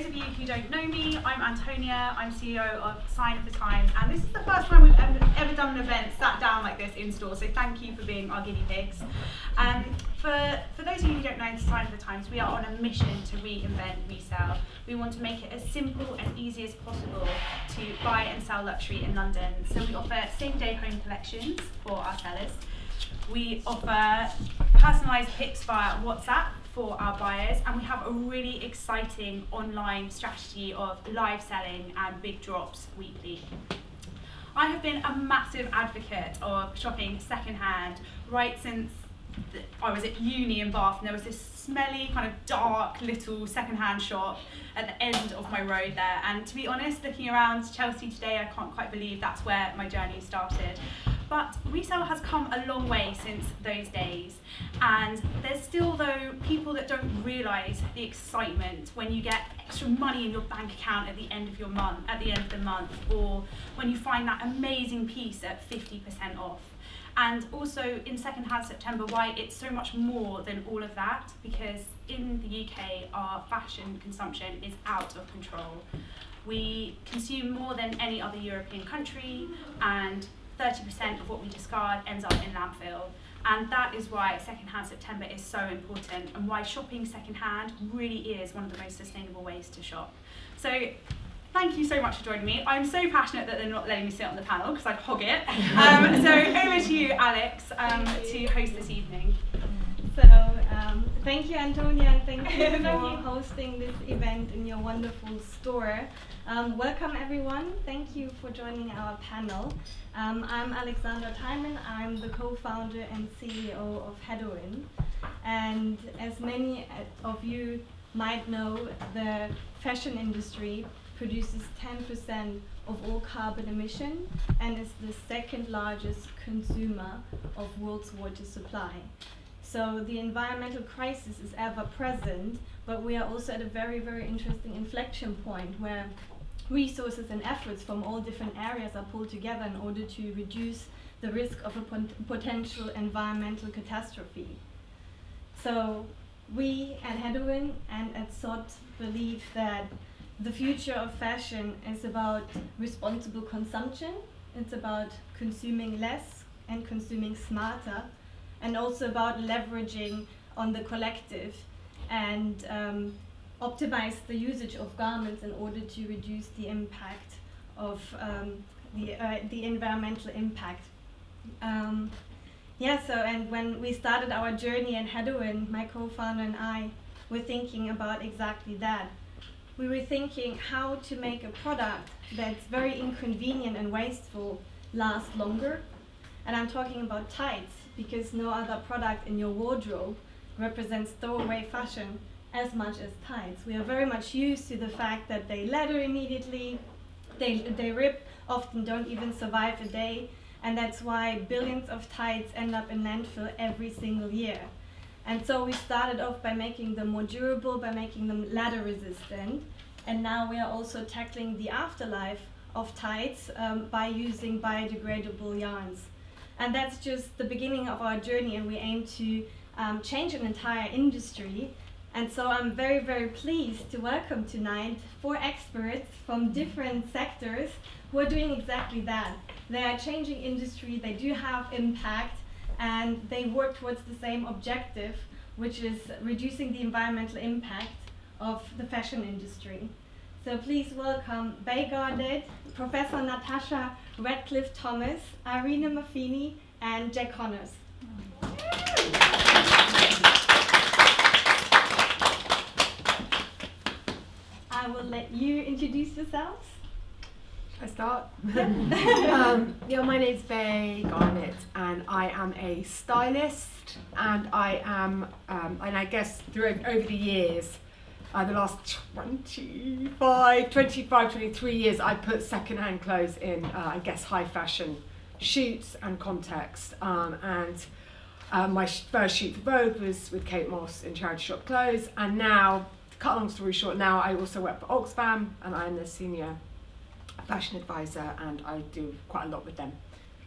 those of you who don't know me, I'm Antonia. I'm CEO of Sign of the Times, and this is the first time we've ever done an event sat down like this in store, so thank you for being our guinea pigs. For those of you who don't know Sign of the Times, we are on a mission to reinvent resale. We want to make it as simple and easy as possible to buy and sell luxury in London. So we offer same-day home collections for our sellers. We offer personalised picks via WhatsApp for our buyers, and we have a really exciting online strategy of live selling and big drops weekly. I have been a massive advocate of shopping secondhand right since I was at uni in Bath, and there was this smelly, kind of dark little secondhand shop at the end of my road there. And to be honest, looking around Chelsea today, I can't quite believe that's where my journey started. But resale has come a long way since those days, and there's still, though, people that don't realise the excitement when you get extra money in your bank account at the end of the month, or when you find that amazing piece at 50% off. And also in secondhand September, why it's so much more than all of that, because in the UK our fashion consumption is out of control. We consume more than any other European country, and 30% of what we discard ends up in landfill. And that is why secondhand September is so important, and why shopping secondhand really is one of the most sustainable ways to shop. So thank you so much for joining me. I'm so passionate that they're not letting me sit on the panel because I'd hog it. So over to you, Alex, to host this evening. So thank you, Antonia, and thank you for hosting this event in your wonderful store. Welcome everyone. Thank you for joining our panel. I'm Alexandra Thyman. I'm the co-founder and CEO of Hedoine. And as many of you might know, the fashion industry produces 10% of all carbon emission and is the second largest consumer of world's water supply. So the environmental crisis is ever present, but we are also at a very, very interesting inflection point where resources and efforts from all different areas are pulled together in order to reduce the risk of a potential environmental catastrophe. So we at Hedoine and at SOT believe that the future of fashion is about responsible consumption. It's about consuming less and consuming smarter, and also about leveraging on the collective and optimize the usage of garments in order to reduce the impact of the environmental impact. And when we started our journey in Hedoine, my co-founder and I were thinking about exactly that. We were thinking how to make a product that's very inconvenient and wasteful last longer. And I'm talking about tights, because no other product in your wardrobe represents throwaway fashion as much as tights. We are very much used to the fact that they ladder immediately, they rip, often don't even survive a day, and that's why billions of tights end up in landfill every single year. And so we started off by making them more durable, by making them ladder resistant, and now we are also tackling the afterlife of tights by using biodegradable yarns. And that's just the beginning of our journey, and we aim to change an entire industry. And so I'm very, very pleased to welcome tonight 4 experts from different sectors who are doing exactly that. They are changing industry, they do have impact, and they work towards the same objective, which is reducing the environmental impact of the fashion industry. So please welcome GARNETT, Professor NATASHA RADCLYFFE-THOMAS, IRENE MAFFINI, and Jack Connors. I will let you introduce yourselves. I start? My name's GARNETT, and I am a stylist, and I am, and I guess over the years, the last 23 years, I put second-hand clothes in, high fashion shoots and context. My first shoot for Vogue was with Kate Moss in charity shop clothes, and now, to cut a long story short, now I also work for Oxfam, and I'm the senior fashion advisor, and I do quite a lot with them.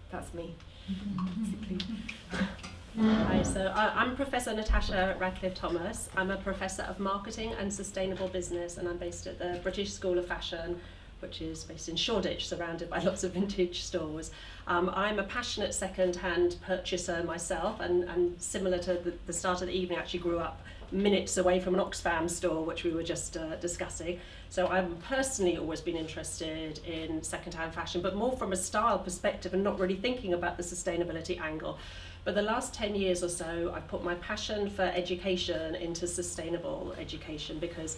That's me, basically. Hi, so I'm Professor Natasha RADCLYFFE-THOMAS. I'm a Professor of Marketing and Sustainable Business, and I'm based at the British School of Fashion, which is based in Shoreditch, surrounded by lots of vintage stores. I'm a passionate second-hand purchaser myself, and similar to the start of the evening, actually grew up minutes away from an Oxfam store, which we were just discussing. So I've personally always been interested in second-hand fashion, but more from a style perspective and not really thinking about the sustainability angle. But the last 10 years or so, I've put my passion for education into sustainable education, because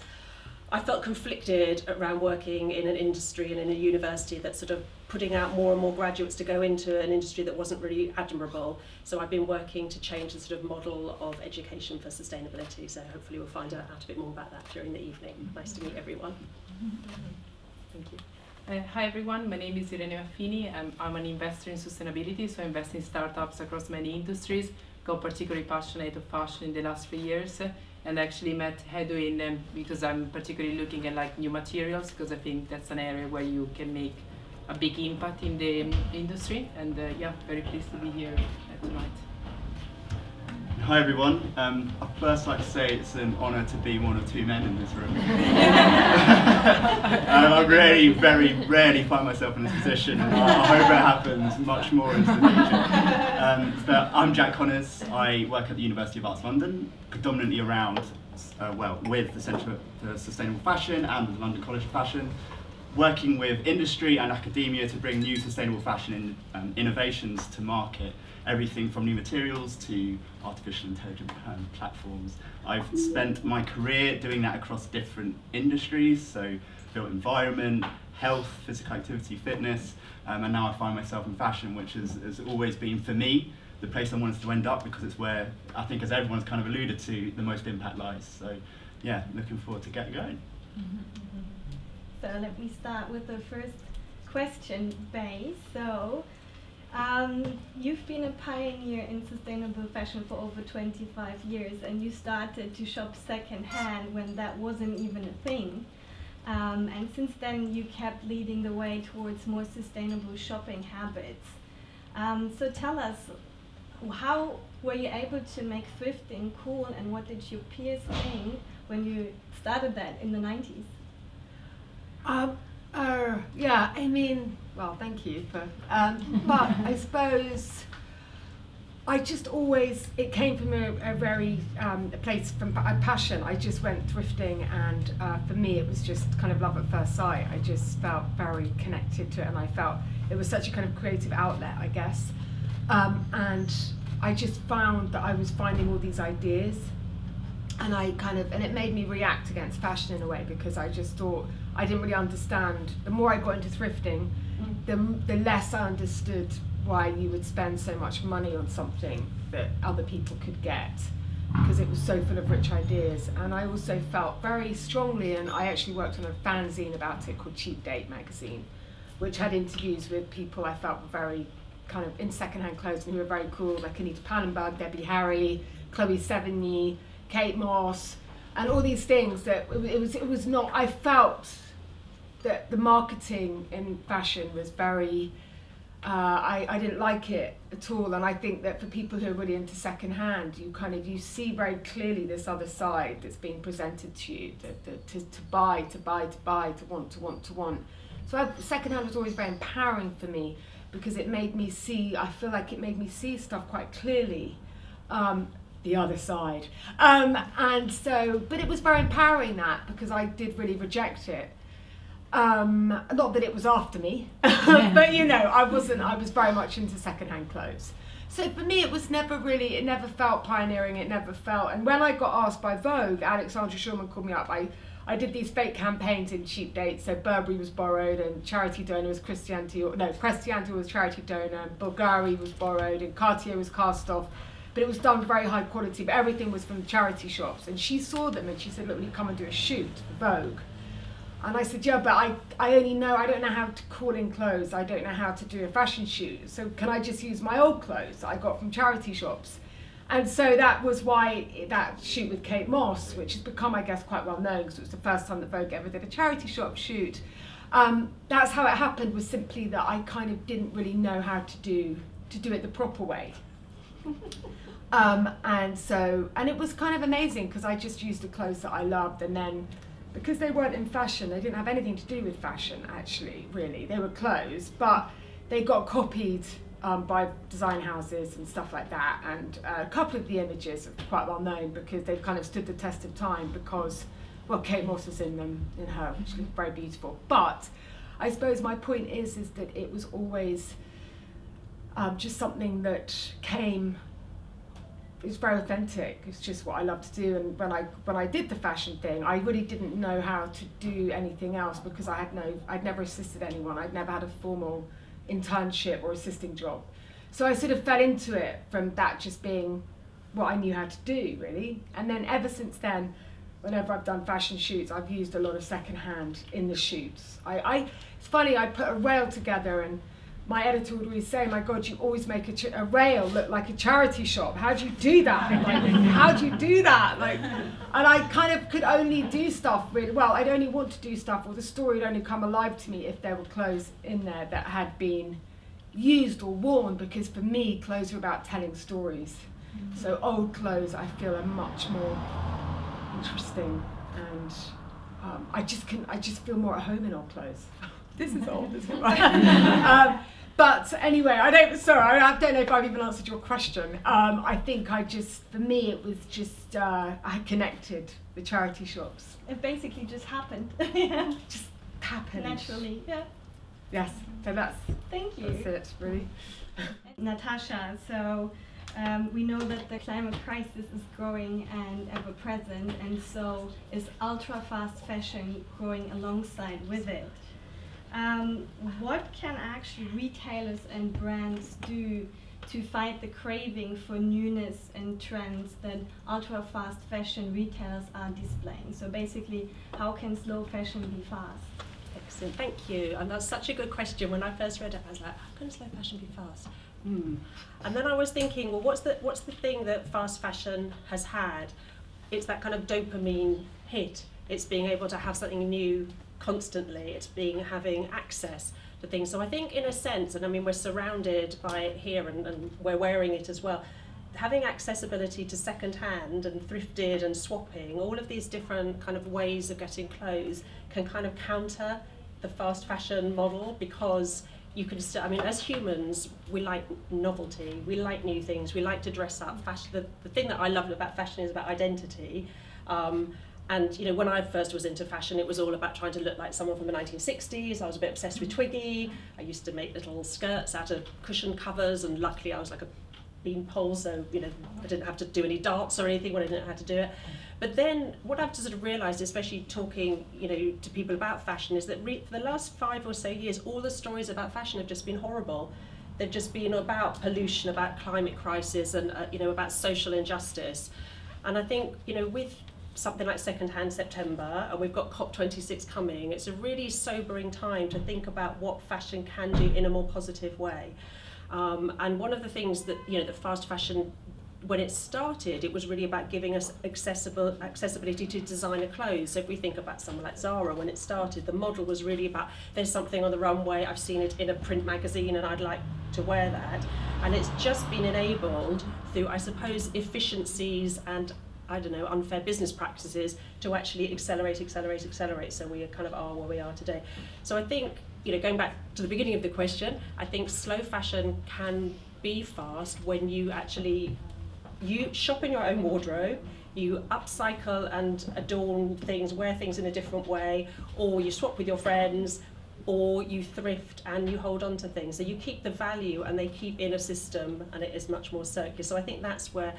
I felt conflicted around working in an industry and in a university that's sort of putting out more and more graduates to go into an industry that wasn't really admirable. So I've been working to change the sort of model of education for sustainability. So hopefully we'll find out a bit more about that during the evening. Nice to meet everyone. Thank you. Hi everyone, my name is IRENE MAFFINI. I'm an investor in sustainability, so I invest in startups across many industries. Got particularly passionate of fashion in the last 3 years, and actually met Hedoine because I'm particularly looking at like new materials, because I think that's an area where you can make a big impact in the industry. And yeah, very pleased to be here tonight. Hi everyone. I'd first like to say it's an honour to be one of two men in this room. I really, very rarely find myself in this position, and I hope it happens much more in the future. But I'm Jack Connors. I work at the University of Arts London, predominantly around, with the Centre for Sustainable Fashion and the London College of Fashion, working with industry and academia to bring new sustainable fashion innovations to market. Everything from new materials to artificial intelligence platforms. I've spent my career doing that across different industries, so built environment, health, physical activity, fitness, and now I find myself in fashion, which has always been, for me, the place I wanted to end up, because it's where, I think as everyone's kind of alluded to, the most impact lies. So yeah, looking forward to getting going. So let me start with the first question base. So you've been a pioneer in sustainable fashion for over 25 years, and you started to shop secondhand when that wasn't even a thing. And since then you kept leading the way towards more sustainable shopping habits. So tell us, how were you able to make thrifting cool, and what did your peers think when you started that in the 90s? Yeah, I mean, well, thank you for, but I suppose I just always, it came from a very, a place from a passion. I just went thrifting, and for me it was just kind of love at first sight. I just felt very connected to it, and I felt it was such a kind of creative outlet, I guess. And I just found that I was finding all these ideas, and and it made me react against fashion in a way, because I just thought I didn't really understand. The more I got into thrifting, the less I understood why you would spend so much money on something that other people could get, because it was so full of rich ideas. And I also felt very strongly, and I actually worked on a fanzine about it called Cheap Date magazine, which had interviews with people I felt were very kind of in secondhand clothes and who were very cool, like Anita Pallenberg, Debbie Harry, Chloe Sevigny, Kate Moss, and all these things that it was not, I felt that the marketing in fashion was very, I didn't like it at all. And I think that for people who are really into secondhand, you see very clearly this other side that's being presented to you, to buy, to want. So secondhand was always very empowering for me, because it made me see, I feel like it made me see stuff quite clearly. The other side. And so, but it was very empowering, that, because I did really reject it. Not that it was after me, but you know, I was very much into secondhand clothes. So for me, it never felt pioneering, it never felt, and when I got asked by Vogue, Alexandra Schulman called me up, I did these fake campaigns in Cheap Dates, so Burberry was borrowed, and charity donor was Christian Dior was charity donor, and Bulgari was borrowed, and Cartier was cast off. But it was done very high quality, but everything was from charity shops. And she saw them and she said, look, will you come and do a shoot for Vogue? And I said, yeah, but I don't know how to call in clothes. I don't know how to do a fashion shoot. So can I just use my old clothes that I got from charity shops? And so that was why that shoot with Kate Moss, which has become, I guess, quite well known, because it was the first time that Vogue ever did a charity shop shoot. That's how it happened, was simply that I kind of didn't really know how to do it the proper way. And it was kind of amazing because I just used the clothes that I loved, and then because they weren't in fashion, they didn't have anything to do with fashion actually, really. They were clothes, but they got copied by design houses and stuff like that, and a couple of the images are quite well known because they've kind of stood the test of time because, well, Kate Moss was in them, in her, which looked very beautiful. But I suppose my point is that it was always just something that came. It was very authentic. It's just what I love to do. And when I did the fashion thing, I really didn't know how to do anything else because I'd never assisted anyone. I'd never had a formal internship or assisting job. So I sort of fell into it from that just being what I knew how to do, really. And then ever since then, whenever I've done fashion shoots, I've used a lot of secondhand in the shoots. It's funny, I put a rail together and my editor would always say, my God, you always make a rail look like a charity shop. How do you do that? Like, how do you do that? Like, and I kind of could only do stuff with, well, I'd only want to do stuff, or the story would only come alive to me if there were clothes in there that had been used or worn, because for me, clothes are about telling stories. Mm-hmm. So old clothes, I feel, are much more interesting, and I just feel more at home in old clothes. This is old, isn't it? But anyway, I don't know if I've even answered your question. I think for me, it was just, I connected the charity shops. It basically just happened. Just happened. Naturally, yeah. Yes, so Thank you. That's it, really. Natasha, so we know that the climate crisis is growing and ever present, and so is ultra fast fashion growing alongside with it. What can actually retailers and brands do to fight the craving for newness and trends that ultra fast fashion retailers are displaying? So basically, how can slow fashion be fast? Excellent, thank you. And that's such a good question. When I first read it, I was like, how can slow fashion be fast? And then I was thinking, well, what's the thing that fast fashion has had? It's that kind of dopamine hit. It's being able to have something new constantly. It's having access to things. So I think in a sense, and I mean we're surrounded by it here and we're wearing it as well, having accessibility to second hand and thrifted and swapping, all of these different kind of ways of getting clothes can kind of counter the fast fashion model, because you can still, I mean, as humans, we like novelty, we like new things, we like to dress up. Fashion, the thing that I love about fashion is about identity. And you know, when I first was into fashion, it was all about trying to look like someone from the 1960s. I was a bit obsessed with Twiggy. I used to make little skirts out of cushion covers, and luckily I was like a beanpole, so you know, I didn't have to do any darts or anything when I didn't know how to do it. But then what I've sort of realised, especially talking, you know, to people about fashion, is that for the last 5 or so years, all the stories about fashion have just been horrible. They've just been about pollution, about climate crisis, and you know, about social injustice. And I think, you know, with something like Secondhand September, and we've got COP26 coming, it's a really sobering time to think about what fashion can do in a more positive way. And one of the things that, you know, that fast fashion, when it started, it was really about giving us accessibility to designer clothes. So if we think about someone like Zara, when it started, the model was really about, there's something on the runway, I've seen it in a print magazine and I'd like to wear that. And it's just been enabled through, I suppose, efficiencies and, I don't know, unfair business practices to actually accelerate, so we kind of are where we are today. So I think, you know, going back to the beginning of the question, I think slow fashion can be fast when you actually, you shop in your own wardrobe, you upcycle and adorn things, wear things in a different way, or you swap with your friends, or you thrift and you hold on to things. So you keep the value and they keep in a system, and it is much more circular. So I think that's where,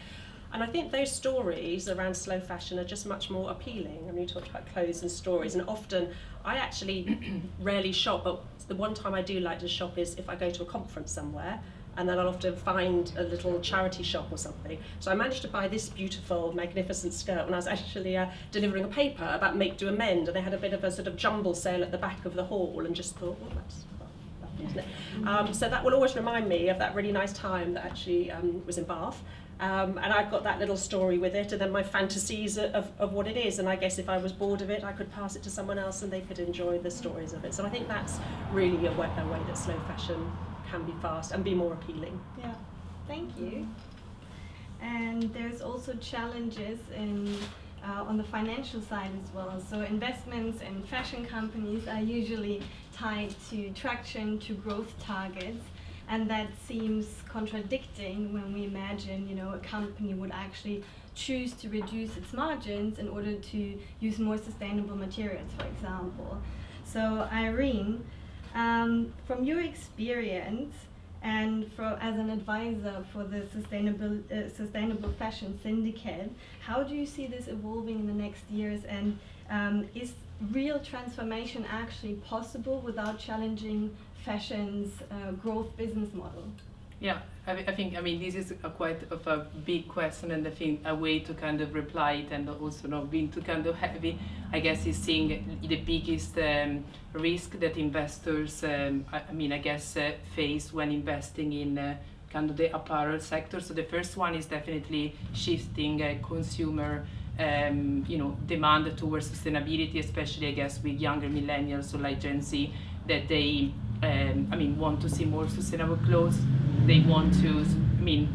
and I think those stories around slow fashion are just much more appealing. I mean, you talked about clothes and stories, and often I actually rarely shop, but the one time I do like to shop is if I go to a conference somewhere, and then I'll often find a little charity shop or something. So I managed to buy this beautiful, magnificent skirt when I was actually delivering a paper about Make, Do, Amend, and they had a bit of a sort of jumble sale at the back of the hall, and just thought, well, that's lovely, isn't it? So that will always remind me of that really nice time that actually was in Bath. And I've got that little story with it, and then my fantasies of what it is, and I guess if I was bored of it, I could pass it to someone else and they could enjoy the stories of it. So I think that's really a way that slow fashion can be fast and be more appealing. Yeah, thank you. and there's also challenges on the financial side as well. So investments in fashion companies are usually tied to traction, to growth targets, and that seems contradicting when we imagine, a company would actually choose to reduce its margins in order to use more sustainable materials, for example. So Irene, from your experience and as an advisor for the Sustainable Fashion Syndicate, how do you see this evolving in the next years, and is real transformation actually possible without challenging fashion's growth business model? Yeah, I think this is quite of a big question, and I think a way to kind of reply it and also not being too kind of heavy, I guess, is seeing the biggest risk that investors, face when investing in kind of the apparel sector. So the first one is definitely shifting consumer demand towards sustainability, especially I guess with younger millennials, so like Gen Z, that they want to see more sustainable clothes. They want to,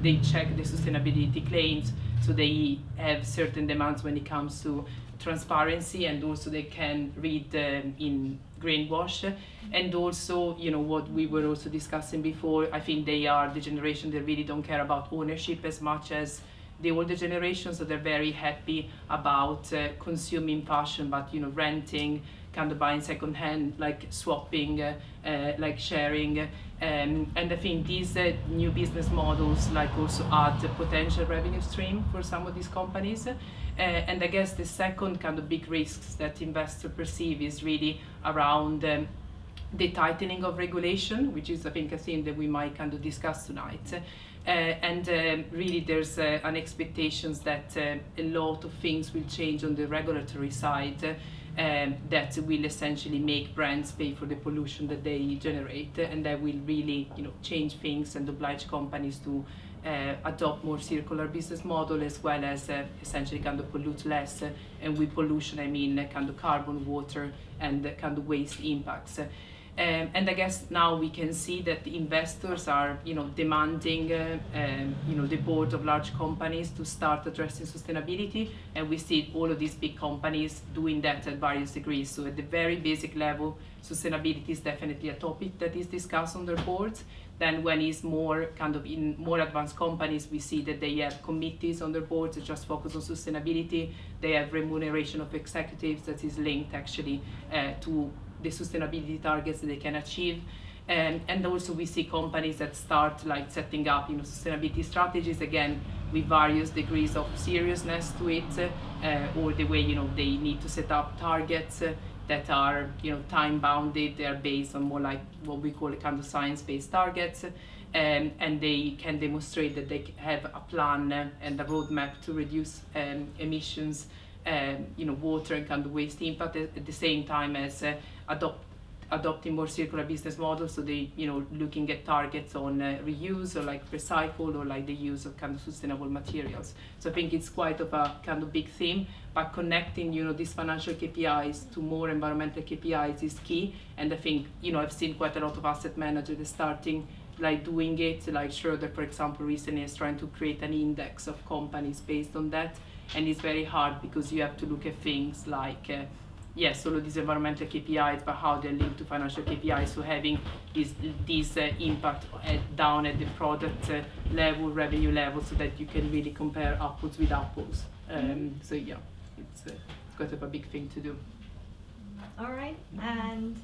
they check the sustainability claims, so they have certain demands when it comes to transparency, and also they can read in greenwash. And also, what we were also discussing before, I think they are the generation that really don't care about ownership as much as the older generation, so they're very happy about consuming fashion, but renting, kind of buying secondhand, like swapping, like sharing, and I think these new business models like also add a potential revenue stream for some of these companies. And I guess the second kind of big risks that investors perceive is really around the tightening of regulation, which is I think a theme that we might kind of discuss tonight. And really there's an expectation that a lot of things will change on the regulatory side, that will essentially make brands pay for the pollution that they generate, and that will really change things and oblige companies to adopt more circular business model, as well as essentially kind of pollute less, and with pollution I mean kind of carbon, water, and kind of waste impacts. And I guess now we can see that the investors are, demanding, the board of large companies to start addressing sustainability, and we see all of these big companies doing that at various degrees. So at the very basic level, sustainability is definitely a topic that is discussed on their boards. Then when it's more kind of in more advanced companies, we see that they have committees on their boards that just focus on sustainability. They have remuneration of executives that is linked actually to the sustainability targets that they can achieve. And also we see companies that start like setting up sustainability strategies, again with various degrees of seriousness to it, or the way they need to set up targets that are time bounded. They are based on more like what we call kind of science-based targets, and they can demonstrate that they have a plan and a roadmap to reduce emissions, water and kind of waste impact, at the same time as adopting more circular business models. So they, looking at targets on reuse or like recycle, or like the use of kind of sustainable materials. So I think it's quite of a kind of big theme, but connecting, these financial KPIs to more environmental KPIs is key. And I think, I've seen quite a lot of asset managers starting like doing it, like Schroeder, for example, recently is trying to create an index of companies based on that. And it's very hard because you have to look at things like, yes, all of these environmental KPIs, but how they're linked to financial KPIs. So having this impact down at the product level, revenue level, so that you can really compare apples with apples. So yeah, it's quite of a big thing to do. All right, and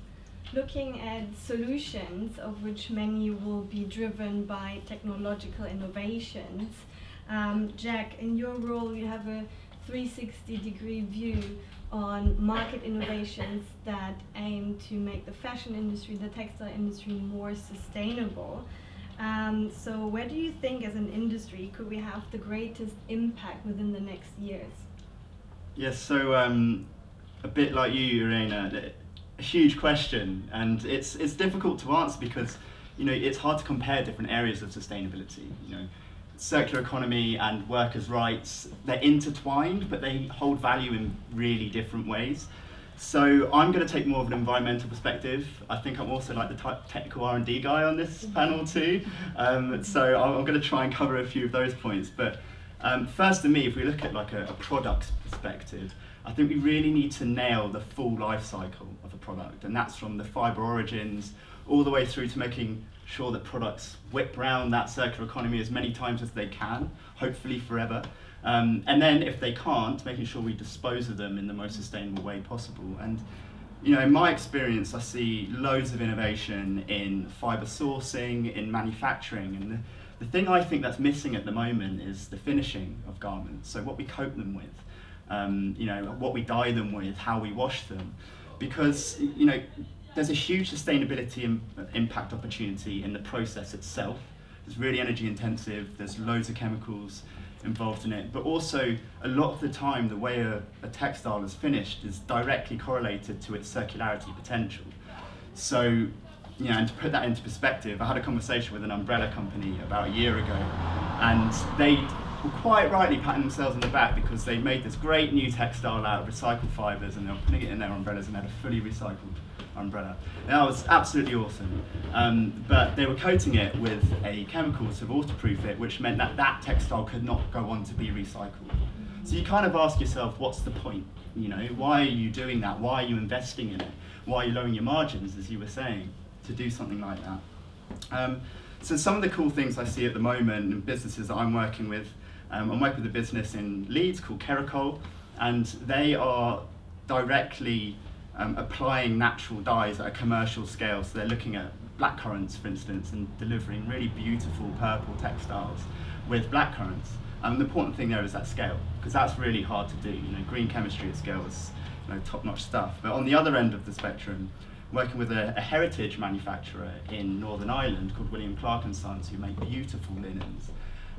looking at solutions, of which many will be driven by technological innovations, Jack, in your role you have a 360-degree view on market innovations that aim to make the fashion industry, the textile industry, more sustainable. So where do you think as an industry could we have the greatest impact within the next years? Yes, so a bit like you, Irene, a huge question, and it's difficult to answer because it's hard to compare different areas of sustainability. Circular economy and workers' rights, they're intertwined, but they hold value in really different ways. So I'm going to take more of an environmental perspective. I think I'm also like the technical R&D guy on this panel too. So I'm going to try and cover a few of those points. But First, to me, if we look at like a product perspective, I think we really need to nail the full life cycle of a product, and that's from the fibre origins all the way through to making sure that products whip round that circular economy as many times as they can, hopefully forever. And then if they can't, making sure we dispose of them in the most sustainable way possible. And you know, in my experience, I see loads of innovation in fibre sourcing, in manufacturing, and the thing I think that's missing at the moment is the finishing of garments. So what we coat them with, you know, what we dye them with, how we wash them, because you know, there's a huge sustainability impact opportunity in the process itself. It's really energy intensive. There's loads of chemicals involved in it, but also a lot of the time the way a textile is finished is directly correlated to its circularity potential. So, you know, and to put that into perspective, I had a conversation with an umbrella company about a year ago, and they were quite rightly patting themselves on the back because they made this great new textile out of recycled fibres, and they were putting it in their umbrellas and had a fully recycled umbrella. And that was absolutely awesome. But they were coating it with a chemical to waterproof it, which meant that that textile could not go on to be recycled. So you kind of ask yourself, what's the point? You know, why are you doing that? Why are you investing in it? Why are you lowering your margins, as you were saying, to do something like that? So some of the cool things I see at the moment in businesses that I'm working with, I'm working with a business in Leeds called Keracol, and they are directly applying natural dyes at a commercial scale. So they're looking at blackcurrants, for instance, and delivering really beautiful purple textiles with blackcurrants. And the important thing there is that scale, because that's really hard to do. You know, green chemistry at scale is, you know, top-notch stuff. But on the other end of the spectrum, working with a heritage manufacturer in Northern Ireland called William Clark & Sons, who make beautiful linens.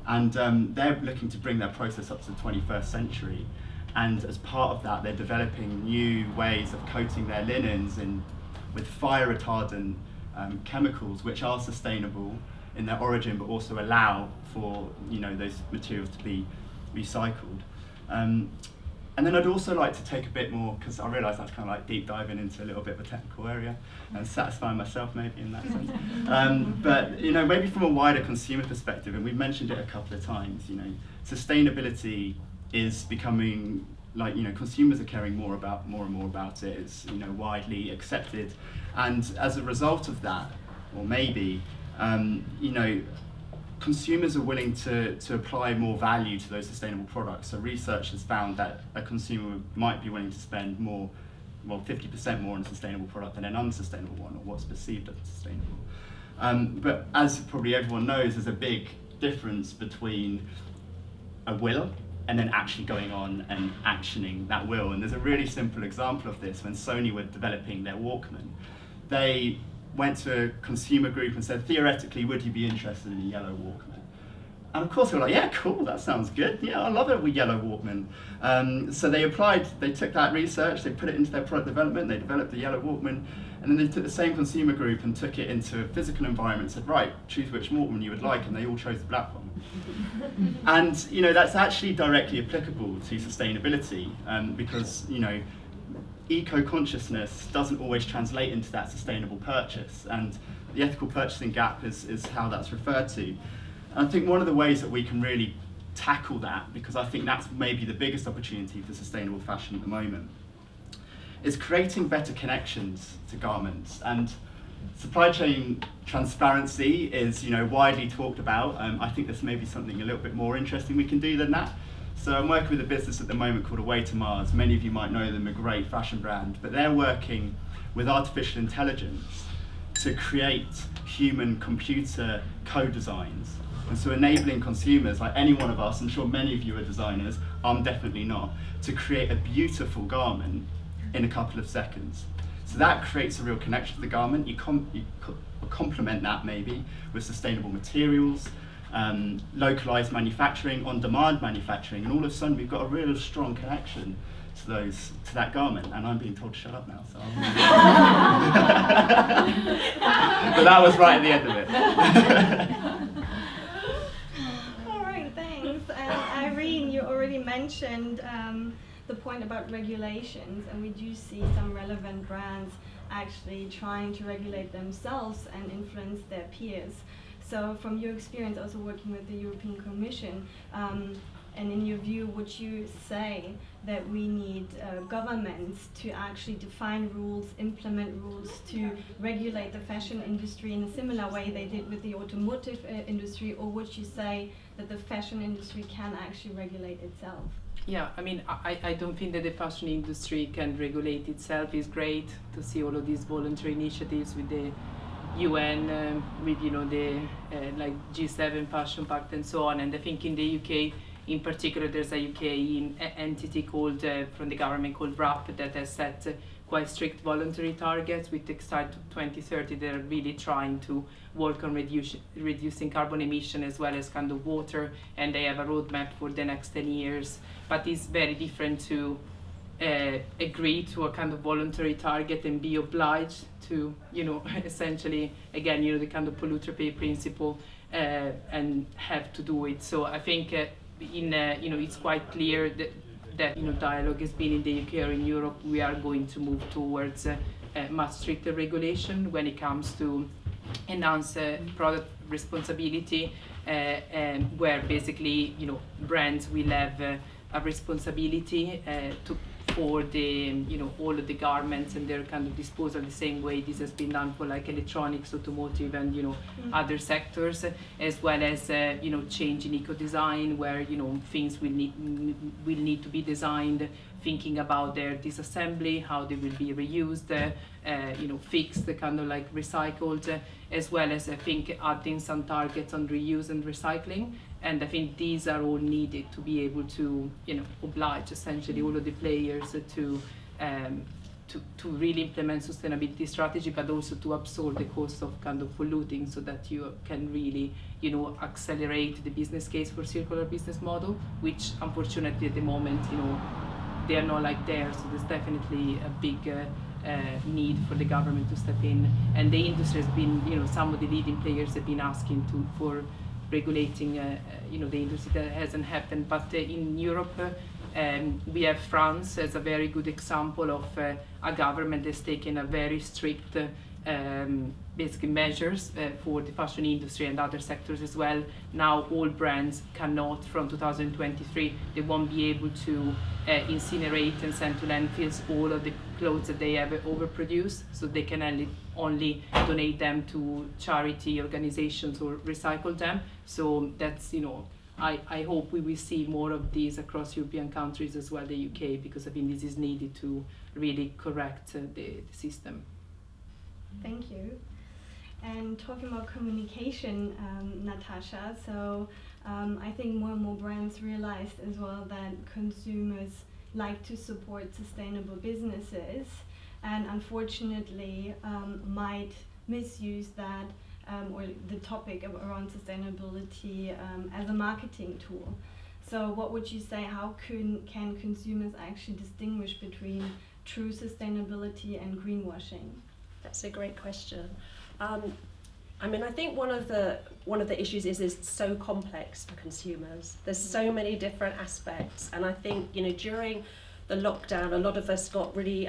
And they're looking to bring their process up to the 21st century. And as part of that, they're developing new ways of coating their linens with fire retardant chemicals, which are sustainable in their origin, but also allow for, you know, those materials to be recycled. And then I'd also like to take a bit more, because I realise that's kind of like deep diving into a little bit of a technical area and satisfying myself maybe in that sense. But you know, maybe from a wider consumer perspective, and we've mentioned it a couple of times, you know, sustainability is becoming, like, you know, consumers are caring more and more about it. It's, you know, widely accepted, and as a result of that, or maybe, you know, consumers are willing to apply more value to those sustainable products. So research has found that a consumer might be willing to spend more, well, 50% more on a sustainable product than an unsustainable one, or what's perceived as sustainable. But as probably everyone knows, there's a big difference between a will and then actually going on and actioning that will. And there's a really simple example of this. When Sony were developing their Walkman, they went to a consumer group and said, theoretically, would you be interested in a yellow Walkman? And of course they were like, yeah, cool, that sounds good. Yeah, I love it with yellow Walkman. So they took that research, they put it into their product development, they developed the yellow Walkman, and then they took the same consumer group and took it into a physical environment and said, right, choose which Walkman you would like, and they all chose the black one. And you know, that's actually directly applicable to sustainability, because you know, eco-consciousness doesn't always translate into that sustainable purchase, and the ethical purchasing gap is how that's referred to. And I think one of the ways that we can really tackle that, because I think that's maybe the biggest opportunity for sustainable fashion at the moment, is creating better connections to garments. And supply chain transparency is, you know, widely talked about. I think there's maybe something a little bit more interesting we can do than that. So I'm working with a business at the moment called Away to Mars. Many of you might know them, a great fashion brand, but they're working with artificial intelligence to create human-computer co-designs. And so enabling consumers, like any one of us, I'm sure many of you are designers, I'm definitely not, to create a beautiful garment in a couple of seconds. So that creates a real connection to the garment. You complement that maybe with sustainable materials, localized manufacturing, on-demand manufacturing, and all of a sudden we've got a real strong connection to that garment. And I'm being told to shut up now, so but that was right at the end of it. All right, thanks. Irene, you already mentioned the point about regulations, and we do see some relevant brands actually trying to regulate themselves and influence their peers. So from your experience also working with the European Commission, And in your view, would you say that we need governments to actually define rules, implement rules to regulate the fashion industry in a similar way they did with the automotive industry, or would you say that the fashion industry can actually regulate itself? Yeah, I mean, I don't think that the fashion industry can regulate itself. It's great to see all of these voluntary initiatives with the UN, with the like G7 Fashion Pact and so on. And I think in the UK, in particular, there's a UK entity called from the government called RAP that has set quite strict voluntary targets with Textiles to 2030. They're really trying to work on reducing carbon emission as well as kind of water, and they have a roadmap for the next 10 years. But it's very different to agree to a kind of voluntary target and be obliged to, essentially, again, the kind of polluter pay principle and have to do it. So I think it's quite clear that dialogue has been in the UK or in Europe. We are going to move towards much stricter regulation when it comes to enhance product responsibility, where basically brands will have a responsibility for the all of the garments and their kind of disposal the same way this has been done for like electronics, automotive, and other sectors, as well as change in eco design, where things will need to be designed thinking about their disassembly, how they will be reused, fixed, kind of like recycled, as well as I think adding some targets on reuse and recycling. And I think these are all needed to be able to, oblige essentially all of the players to really implement sustainability strategy, but also to absorb the cost of kind of polluting, so that you can really, accelerate the business case for circular business model, which unfortunately at the moment, they are not like there. So there's definitely a big need for the government to step in, and the industry has been, some of the leading players have been asking for regulating the industry. That hasn't happened, but in Europe we have France as a very good example of a government that's taken a very strict basically measures for the fashion industry and other sectors as well. Now all brands cannot, from 2023, they won't be able to incinerate and send to landfills all of the clothes that they have overproduced, so they can only donate them to charity organizations or recycle them. So that's, I hope we will see more of these across European countries as well, the UK, because I think this is needed to really correct the system. Thank you. And talking about communication, Natasha, so I think more and more brands realized as well that consumers like to support sustainable businesses, and unfortunately might misuse that or the topic around sustainability as a marketing tool. So what would you say, how can consumers actually distinguish between true sustainability and greenwashing? That's a great question. I think one of the issues is it's so complex for consumers. There's so many different aspects, and I think during the lockdown, a lot of us got really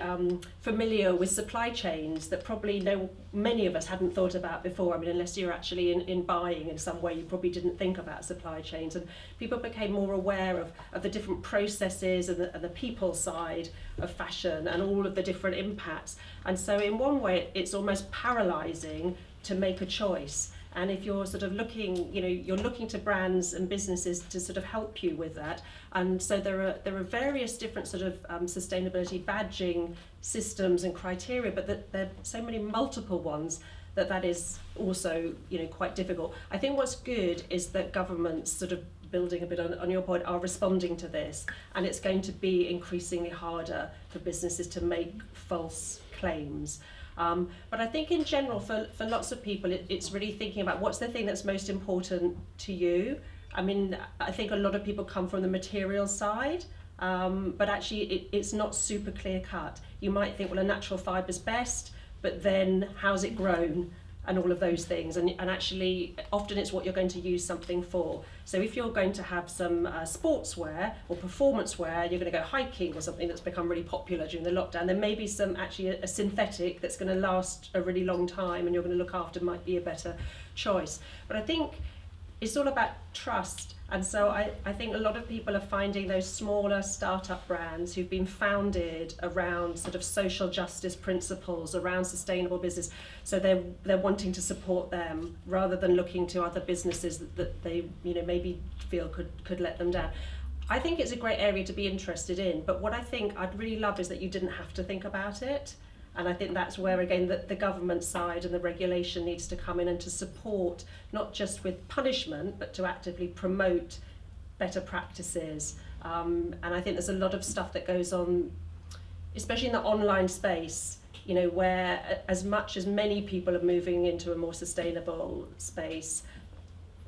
familiar with supply chains that probably many of us hadn't thought about before. Unless you're actually in buying in some way, you probably didn't think about supply chains, and people became more aware of the different processes and the people side of fashion and all of the different impacts. And so in one way, it's almost paralyzing to make a choice. And if you're sort of looking, you're looking to brands and businesses to sort of help you with that. And so there are various different sort of sustainability badging systems and criteria, but there are so many multiple ones that is also quite difficult. I think what's good is that governments, sort of building a bit on your point, are responding to this, and it's going to be increasingly harder for businesses to make false claims. But I think in general, for lots of people, it's really thinking about what's the thing that's most important to you. I think a lot of people come from the material side, but actually it's not super clear cut. You might think, well, a natural fiber's best, but then how's it grown? And all of those things, and actually often it's what you're going to use something for. So if you're going to have some sportswear or performance wear, you're going to go hiking or something that's become really popular during the lockdown, there may be some actually a synthetic that's going to last a really long time and you're going to look after might be a better choice. But I think it's all about trust And so I think a lot of people are finding those smaller startup brands who've been founded around sort of social justice principles, around sustainable business. So they're wanting to support them rather than looking to other businesses that they maybe feel could let them down. I think it's a great area to be interested in, but what I think I'd really love is that you didn't have to think about it. And I think that's where, again, the government side and the regulation needs to come in and to support, not just with punishment, but to actively promote better practices. And I think there's a lot of stuff that goes on, especially in the online space, where as much as many people are moving into a more sustainable space,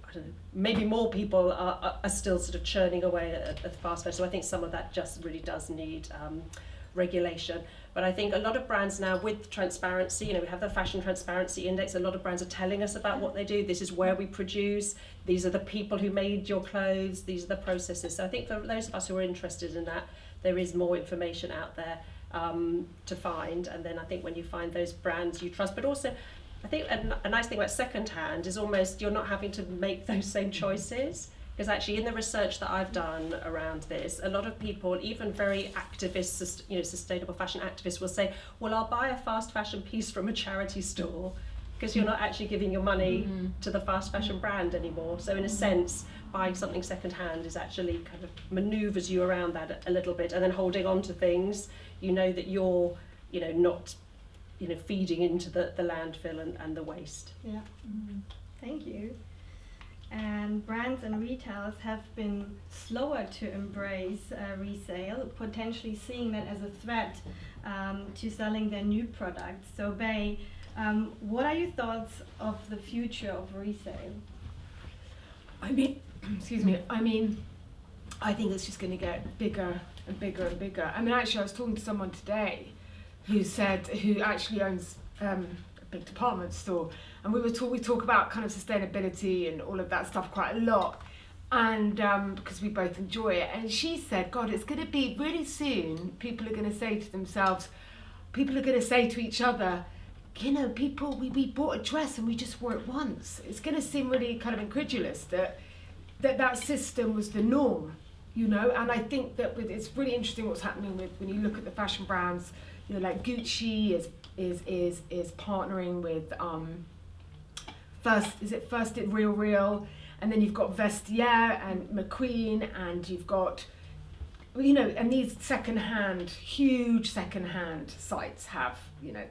I don't know, maybe more people are still sort of churning away at fast fashion. So I think some of that just really does need regulation. But I think a lot of brands now with transparency, we have the Fashion Transparency Index, a lot of brands are telling us about what they do. This is where we produce, these are the people who made your clothes, these are the processes. So I think for those of us who are interested in that, there is more information out there to find. And then I think when you find those brands you trust, but also I think a nice thing about secondhand is almost you're not having to make those same choices. Because actually in the research that I've done around this, a lot of people, even very activists, sustainable fashion activists will say, well, I'll buy a fast fashion piece from a charity store because you're not actually giving your money to the fast fashion brand anymore. So in a sense, buying something secondhand is actually kind of manoeuvres you around that a little bit, and then holding on to things, that you're, not, feeding into the landfill and the waste. Yeah. Thank you. And brands and retailers have been slower to embrace resale, potentially seeing that as a threat to selling their new products. So, Bay, what are your thoughts of the future of resale? I mean, I think it's just going to get bigger and bigger and bigger. I mean, actually, I was talking to someone today who actually owns a big department store, and we talk about kind of sustainability and all of that stuff quite a lot, and because we both enjoy it. And she said, God, it's going to be really soon, people are going to say to each other, people, we bought a dress and we just wore it once. It's going to seem really kind of incredulous that system was the norm, and I think that it's really interesting what's happening when you look at the fashion brands, like Gucci is partnering with first did Real, and then you've got Vestiaire and McQueen, and you've got and these huge second-hand sites have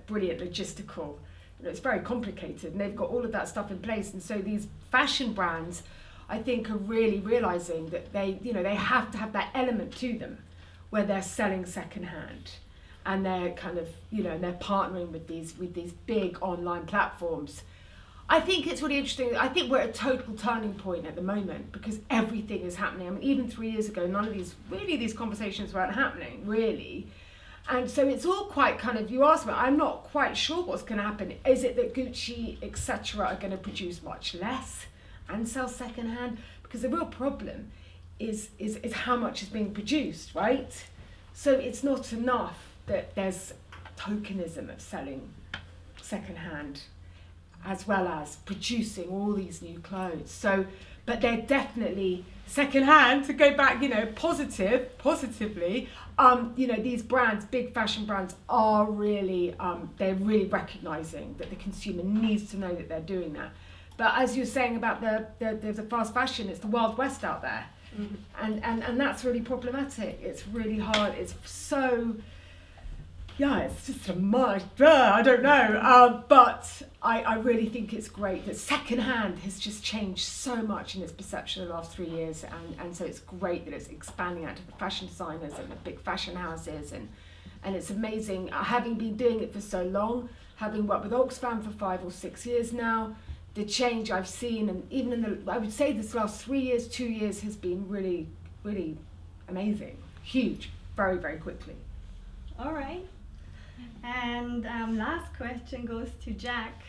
brilliant logistical, it's very complicated, and they've got all of that stuff in place. And so these fashion brands, I think, are really realizing that they have to have that element to them where they're selling second-hand. And they're kind of, they're partnering with these big online platforms. I think it's really interesting. I think we're at a total turning point at the moment because everything is happening. I mean, even 3 years ago, none of these conversations weren't happening, really. And so it's all quite kind of, you ask me, I'm not quite sure what's going to happen. Is it that Gucci, etc., are going to produce much less and sell secondhand? Because the real problem is how much is being produced, right? So it's not enough that there's tokenism of selling secondhand as well as producing all these new clothes. So, but they're definitely secondhand, to go back, positively, these brands, big fashion brands, are really, they're really recognizing that the consumer needs to know that they're doing that. But as you're saying about the fast fashion, it's the Wild West out there. And that's really problematic. It's really hard. It's so, it's just a much, I don't know. But I really think it's great that secondhand has just changed so much in its perception in the last 3 years. And so it's great that it's expanding out to the fashion designers and the big fashion houses. And it's amazing, having been doing it for so long, having worked with Oxfam for 5 or 6 years now, the change I've seen, and even I would say this last 3 years, 2 years has been really, really amazing, huge, very, very quickly. All right. And last question goes to Jack.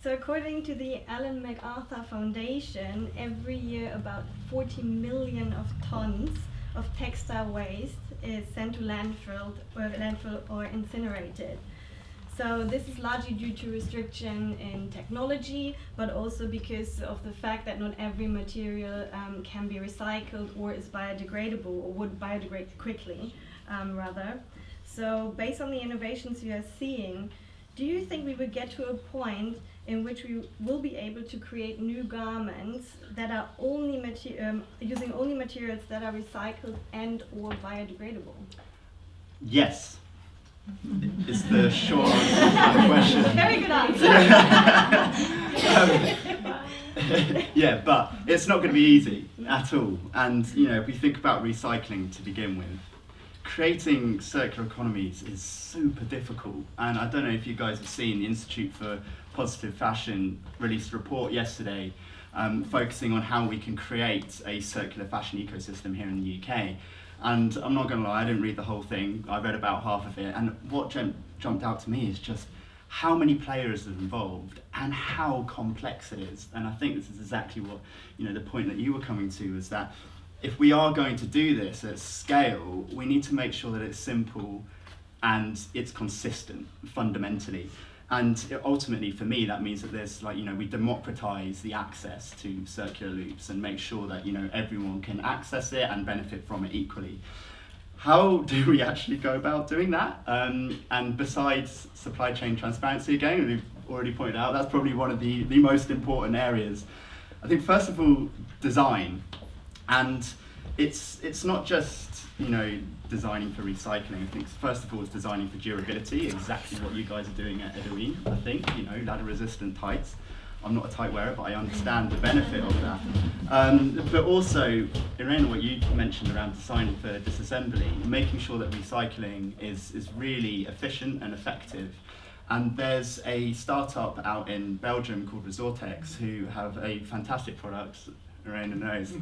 So according to the Ellen MacArthur Foundation, every year about 40 million of tons of textile waste is sent to landfill or incinerated. So this is largely due to restriction in technology, but also because of the fact that not every material can be recycled or is biodegradable, or would biodegrade quickly, rather. So based on the innovations we are seeing, do you think we will get to a point in which we will be able to create new garments that are only using only materials that are recycled and or biodegradable? Yes. Is the short answer to that question. Very good answer. Yeah, but it's not going to be easy at all. And if we think about recycling to begin with, creating circular economies is super difficult. And I don't know if you guys have seen, the Institute for Positive Fashion released a report yesterday focusing on how we can create a circular fashion ecosystem here in the UK. And I'm not going to lie, I didn't read the whole thing. I read about half of it. And what jumped out to me is just how many players are involved and how complex it is. And I think this is exactly what, the point that you were coming to, is that if we are going to do this at scale, we need to make sure that it's simple and it's consistent fundamentally. And ultimately, for me, that means that there's we democratize the access to circular loops and make sure that everyone can access it and benefit from it equally. How do we actually go about doing that? And besides supply chain transparency, again, we've already pointed out, that's probably one of the most important areas. I think first of all, design. And it's not just designing for recycling. I think first of all it's designing for durability, exactly what you guys are doing at Hedoine. I think ladder resistant tights. I'm not a tight wearer, but I understand the benefit of that. But also, Irene, what you mentioned around designing for disassembly, making sure that recycling is really efficient and effective. And there's a startup out in Belgium called Reeducation who have a fantastic product, Irene knows,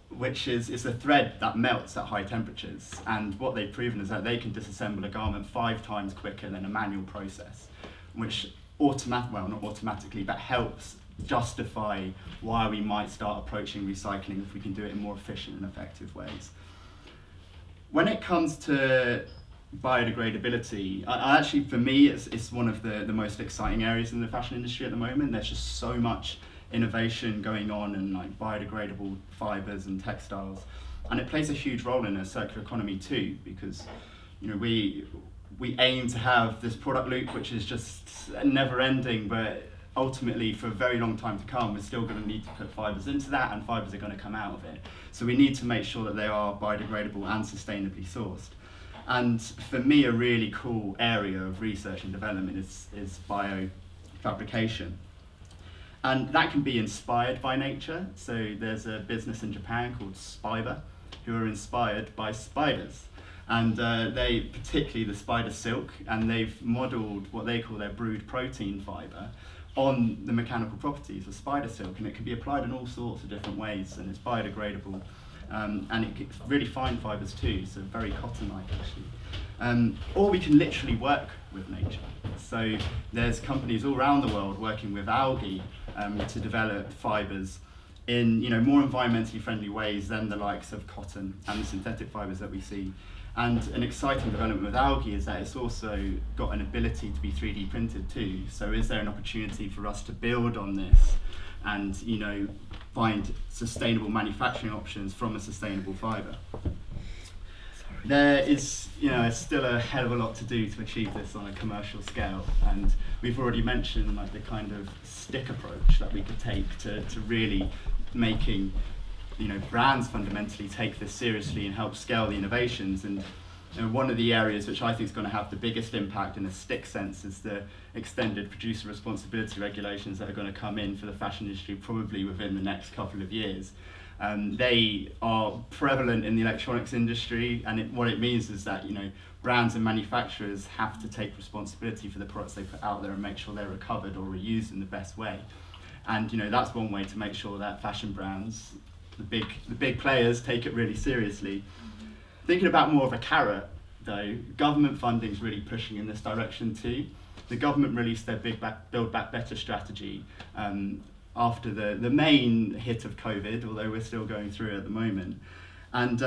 which is a thread that melts at high temperatures. And what they've proven is that they can disassemble a garment 5 times quicker than a manual process, which not automatically, but helps justify why we might start approaching recycling if we can do it in more efficient and effective ways. When it comes to biodegradability, I actually, for me, it's one of the most exciting areas in the fashion industry at the moment. There's just so much innovation going on in biodegradable fibers and textiles, and it plays a huge role in a circular economy too, because we aim to have this product loop which is just never ending, but ultimately for a very long time to come we're still going to need to put fibers into that, and fibers are going to come out of it. So we need to make sure that they are biodegradable and sustainably sourced. And for me, a really cool area of research and development is biofabrication. And that can be inspired by nature. So there's a business in Japan called Spiber, who are inspired by spiders. And they, particularly the spider silk, and they've modeled what they call their brood protein fiber on the mechanical properties of spider silk, and it can be applied in all sorts of different ways, and it's biodegradable. And it's really fine fibers too, so very cotton-like actually. Or we can literally work with nature. So there's companies all around the world working with algae to develop fibers in more environmentally friendly ways than the likes of cotton and the synthetic fibers that we see. And an exciting development with algae is that it's also got an ability to be 3D printed too. So is there an opportunity for us to build on this and find sustainable manufacturing options from a sustainable fibre? There is still a hell of a lot to do to achieve this on a commercial scale, and we've already mentioned the kind of stick approach that we could take to really making brands fundamentally take this seriously and help scale the innovations. And one of the areas which I think is going to have the biggest impact in a stick sense is the extended producer responsibility regulations that are going to come in for the fashion industry probably within the next couple of years. They are prevalent in the electronics industry, and what it means is that brands and manufacturers have to take responsibility for the products they put out there and make sure they're recovered or reused in the best way. And that's one way to make sure that fashion brands, the big players, take it really seriously. Thinking about more of a carrot though, government funding is really pushing in this direction too. The government released their Build Back Better strategy after the main hit of COVID, although we're still going through it at the moment. And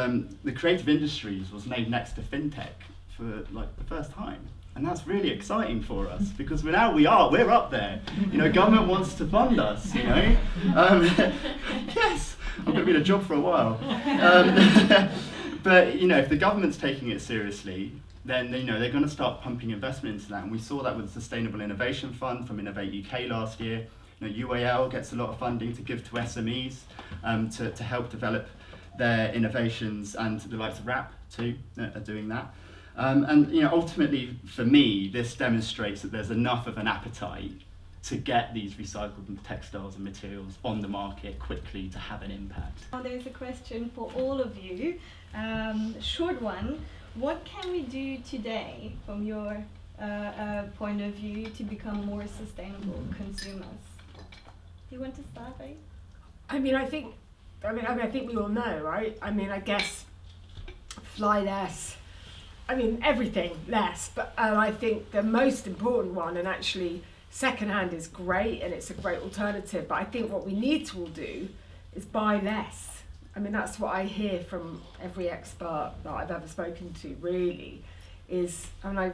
the creative industries was named next to fintech for the first time. And that's really exciting for us because we're up there. You know, government wants to fund us, you know. Yes, I'm going to be in a job for a while. But, you know, if the government's taking it seriously, then, you know, they're going to start pumping investment into that. And we saw that with the Sustainable Innovation Fund from Innovate UK last year. You know, UAL gets a lot of funding to give to SMEs to help develop their innovations, and the likes of RAP too are doing that. And you know, ultimately for me, this demonstrates that there's enough of an appetite to get these recycled textiles and materials on the market quickly to have an impact. Now there's a question for all of you, short one. What can we do today from your point of view to become more sustainable consumers? Do you want to start, Ray? I think we all know, right? I mean, I guess fly less. I mean, everything less, but I think the most important one, and actually secondhand is great and it's a great alternative, but I think what we need to all do is buy less. I mean, that's what I hear from every expert that I've ever spoken to, really, is, and I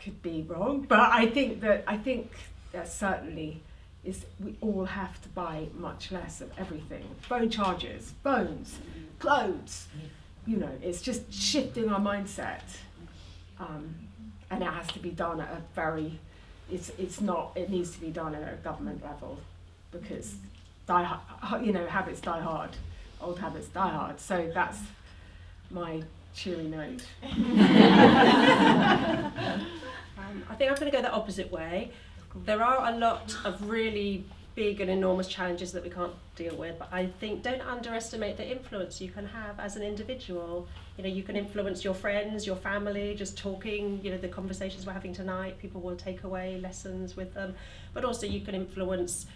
could be wrong, but I think that certainly is we all have to buy much less of everything. Phone chargers, phones, clothes, you know, it's just shifting our mindset, and it has to be done at a very, it needs to be done at a government level, because habits die hard, old habits die hard. So that's my cheery note. I think I'm going to go the opposite way. There are a lot of really big and enormous challenges that we can't deal with, but I think don't underestimate the influence you can have as an individual. You know, you can influence your friends, your family, just talking, you know, the conversations we're having tonight, people will take away lessons with them, but also you can influence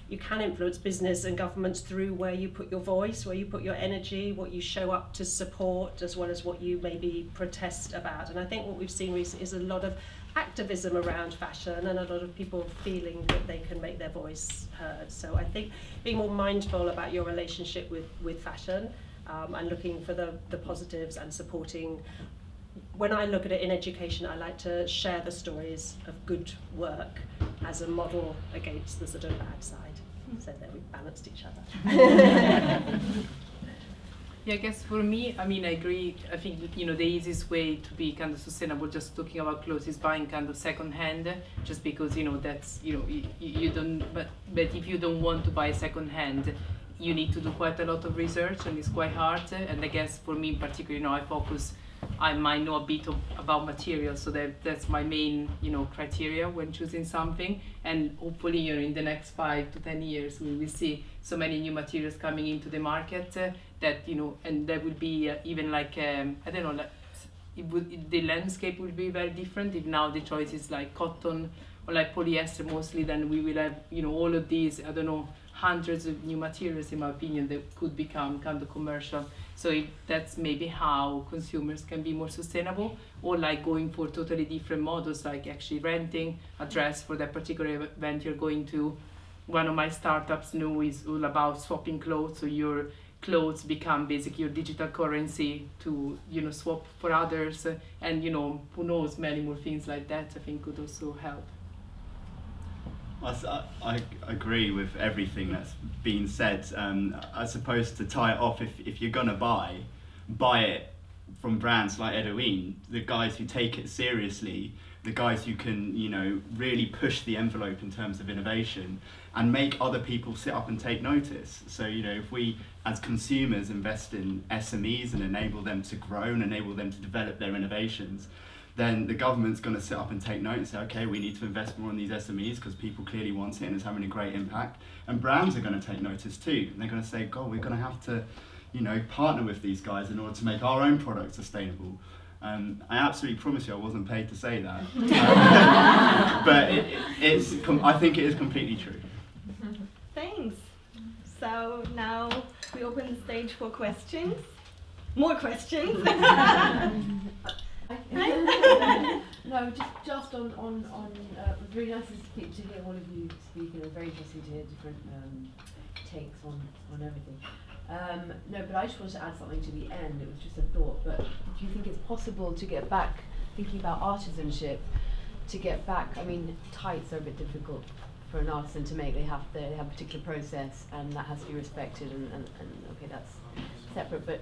business and governments through where you put your voice, where you put your energy, what you show up to support, as well as what you maybe protest about. And I think what we've seen recently is a lot of activism around fashion and a lot of people feeling that they can make their voice heard. So I think being more mindful about your relationship with fashion, and looking for the positives and supporting. When I look at it in education, I like to share the stories of good work as a model against the sort of bad side, so that we balanced each other. Yeah, I guess for me, I mean, I agree. I think, you know, the easiest way to be kind of sustainable, just talking about clothes, is buying kind of second hand, just because, you know, that's, you know, you don't, but if you don't want to buy second hand, you need to do quite a lot of research, and it's quite hard. And I guess for me in particular, you know, I might know a bit about materials, so that's my main, you know, criteria when choosing something. And hopefully, you know, in the next 5 to 10 years, we will see so many new materials coming into the market that, you know, and there will be even like, I don't know, like the landscape will be very different. If now the choice is like cotton or like polyester mostly, then we will have, you know, all of these, I don't know, hundreds of new materials, in my opinion, that could become kind of commercial. So that's maybe how consumers can be more sustainable, or like going for totally different models, like actually renting a dress for that particular event you're going to. One of my startups now is all about swapping clothes, so your clothes become basically your digital currency to, you know, swap for others, and, you know, who knows, many more things like that I think could also help. I agree with everything that's been said. I suppose to tie it off, if you're gonna buy it from brands like Hedoine, the guys who take it seriously, the guys who can, you know, really push the envelope in terms of innovation and make other people sit up and take notice. So, you know, if we as consumers invest in SMEs and enable them to grow and enable them to develop their innovations, then the government's going to sit up and take note and say, okay, we need to invest more in these SMEs because people clearly want it and it's having a great impact. And brands are going to take notice too. And they're going to say, God, we're going to have to, you know, partner with these guys in order to make our own product sustainable. I absolutely promise you I wasn't paid to say that. But I think it is completely true. Thanks. So now we open the stage for questions. More questions. No, just on it was really nice to hear all of you speak, and it was very interesting to hear different takes on everything. No, but I just wanted to add something to the end. It was just a thought, but do you think it's possible to get back thinking about artisanship to get back. I mean, tights are a bit difficult for an artisan to make. They have a particular process, and that has to be respected. And okay, that's separate. But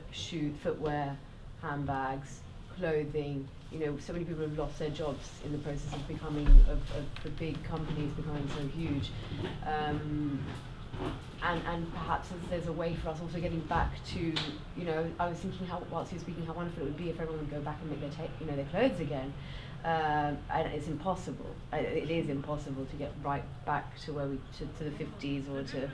footwear, handbags, clothing. You know, so many people have lost their jobs in the process of becoming of the big companies becoming so huge. And perhaps there's a way for us also getting back to, you know, I was thinking whilst you were speaking, how wonderful it would be if everyone would go back and make their clothes again. And it's impossible. It is impossible to get right back to where to the 50s or to.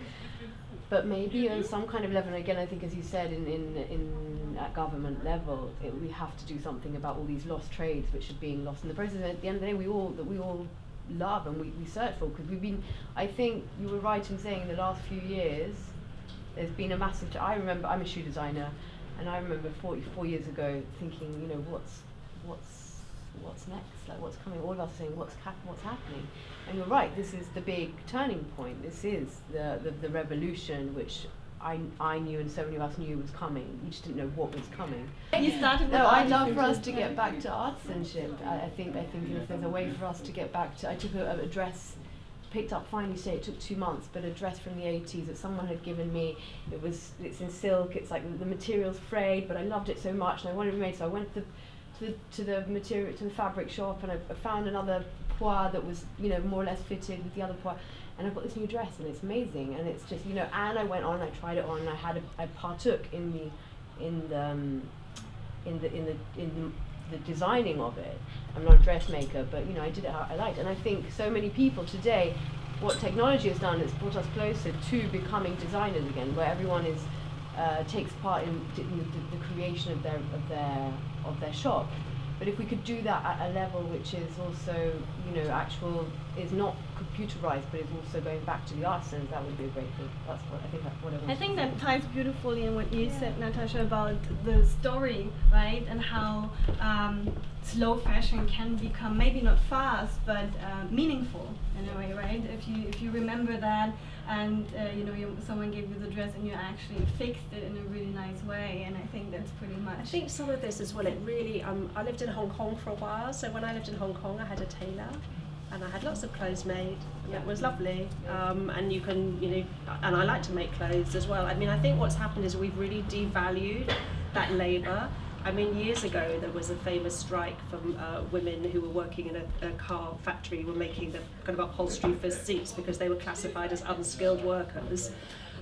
But maybe on some kind of level, and again, I think as you said, in at government level, we have to do something about all these lost trades which are being lost in the process. And at the end of the day, we all love and we search for, because we've been, I think you were right in saying in the last few years there's been a massive I remember, I'm a shoe designer, and I remember 44 years ago thinking, you know, what's next, like what's coming, all of us saying what's happening, and you're right, this is the big turning point, this is the revolution which I knew and so many of us knew was coming. We just didn't know what was coming. You started with I'd love for us to get back to artisanship. I think if there's a way for us to get back to, I took a dress, picked up, finally say it took 2 months, but a dress from the 80s that someone had given me. It's in silk, it's like the material's frayed, but I loved it so much and I wanted it made, so I went to the fabric shop and I found another poire that was, you know, more or less fitted with the other poire. And I've got this new dress and it's amazing, and it's just, you know, and I went on, I tried it on, and I partook in the designing of it. I'm not a dressmaker, but you know, I did it how I liked. And I think so many people today, what technology has done, it's brought us closer to becoming designers again, where everyone takes part in the creation of their shop. But if we could do that at a level which is also, you know, is not computerized, but is also going back to the artisans, that would be a great thing. That's what I think. I think that ties beautifully in what you said, Natasha, about the story, right, and how slow fashion can become maybe not fast, but meaningful in a way, right? If you remember that, and you know, someone gave you the dress and you actually fixed it in a really nice way, and I think that's pretty much. I think some of this as well, it really, I lived in Hong Kong for a while, so when I lived in Hong Kong I had a tailor and I had lots of clothes made. It was lovely, and you can, you know, and I like to make clothes as well. I mean, I think what's happened is we've really devalued that labour. I mean, years ago there was a famous strike from women who were working in a car factory, were making the kind of upholstery for seats because they were classified as unskilled workers.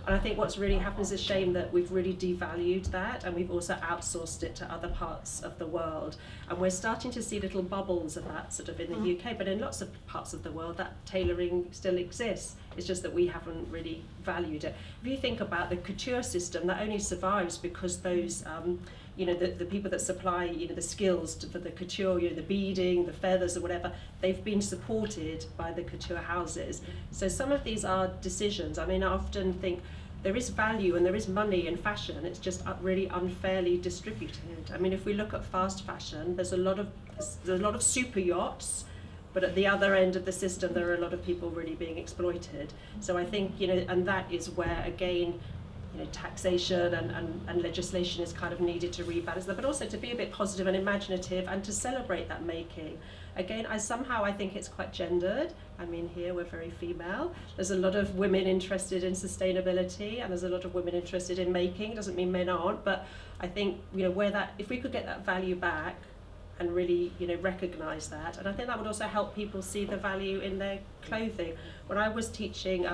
And I think what's really happened is a shame that we've really devalued that, and we've also outsourced it to other parts of the world. And we're starting to see little bubbles of that sort of in the UK, but in lots of parts of the world that tailoring still exists. It's just that we haven't really valued it. If you think about the couture system, that only survives because those you know, the people that supply, you know, the skills for the couture, you know, the beading, the feathers or whatever, they've been supported by the couture houses. So some of these are decisions. I mean, I often think there is value and there is money in fashion, it's just really unfairly distributed. I mean, if we look at fast fashion, there's a lot of super yachts, but at the other end of the system there are a lot of people really being exploited. So I think, you know, and that is where, again, you know, taxation and legislation is kind of needed to rebalance that, but also to be a bit positive and imaginative and to celebrate that making. Again, I think it's quite gendered. I mean, here we're very female. There's a lot of women interested in sustainability, and there's a lot of women interested in making. It doesn't mean men aren't, but I think, you know, if we could get that value back and really, you know, recognise that, and I think that would also help people see the value in their clothing. When I was teaching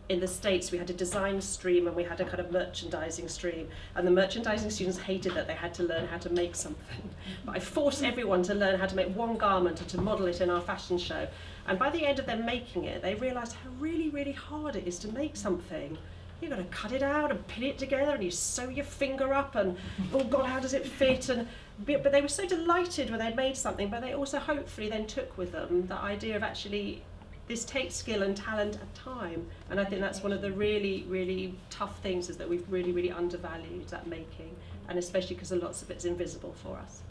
in the States, we had a design stream and we had a kind of merchandising stream, and the merchandising students hated that they had to learn how to make something. But I forced everyone to learn how to make one garment and to model it in our fashion show. And by the end of them making it, they realised how really, really hard it is to make something. You've got to cut it out and pin it together, and you sew your finger up, and oh God, how does it fit? But they were so delighted when they'd made something, but they also hopefully then took with them the idea of actually, this takes skill and talent and time, and I think that's one of the really, really tough things, is that we've really, really undervalued that making, and especially because lots of it's invisible for us.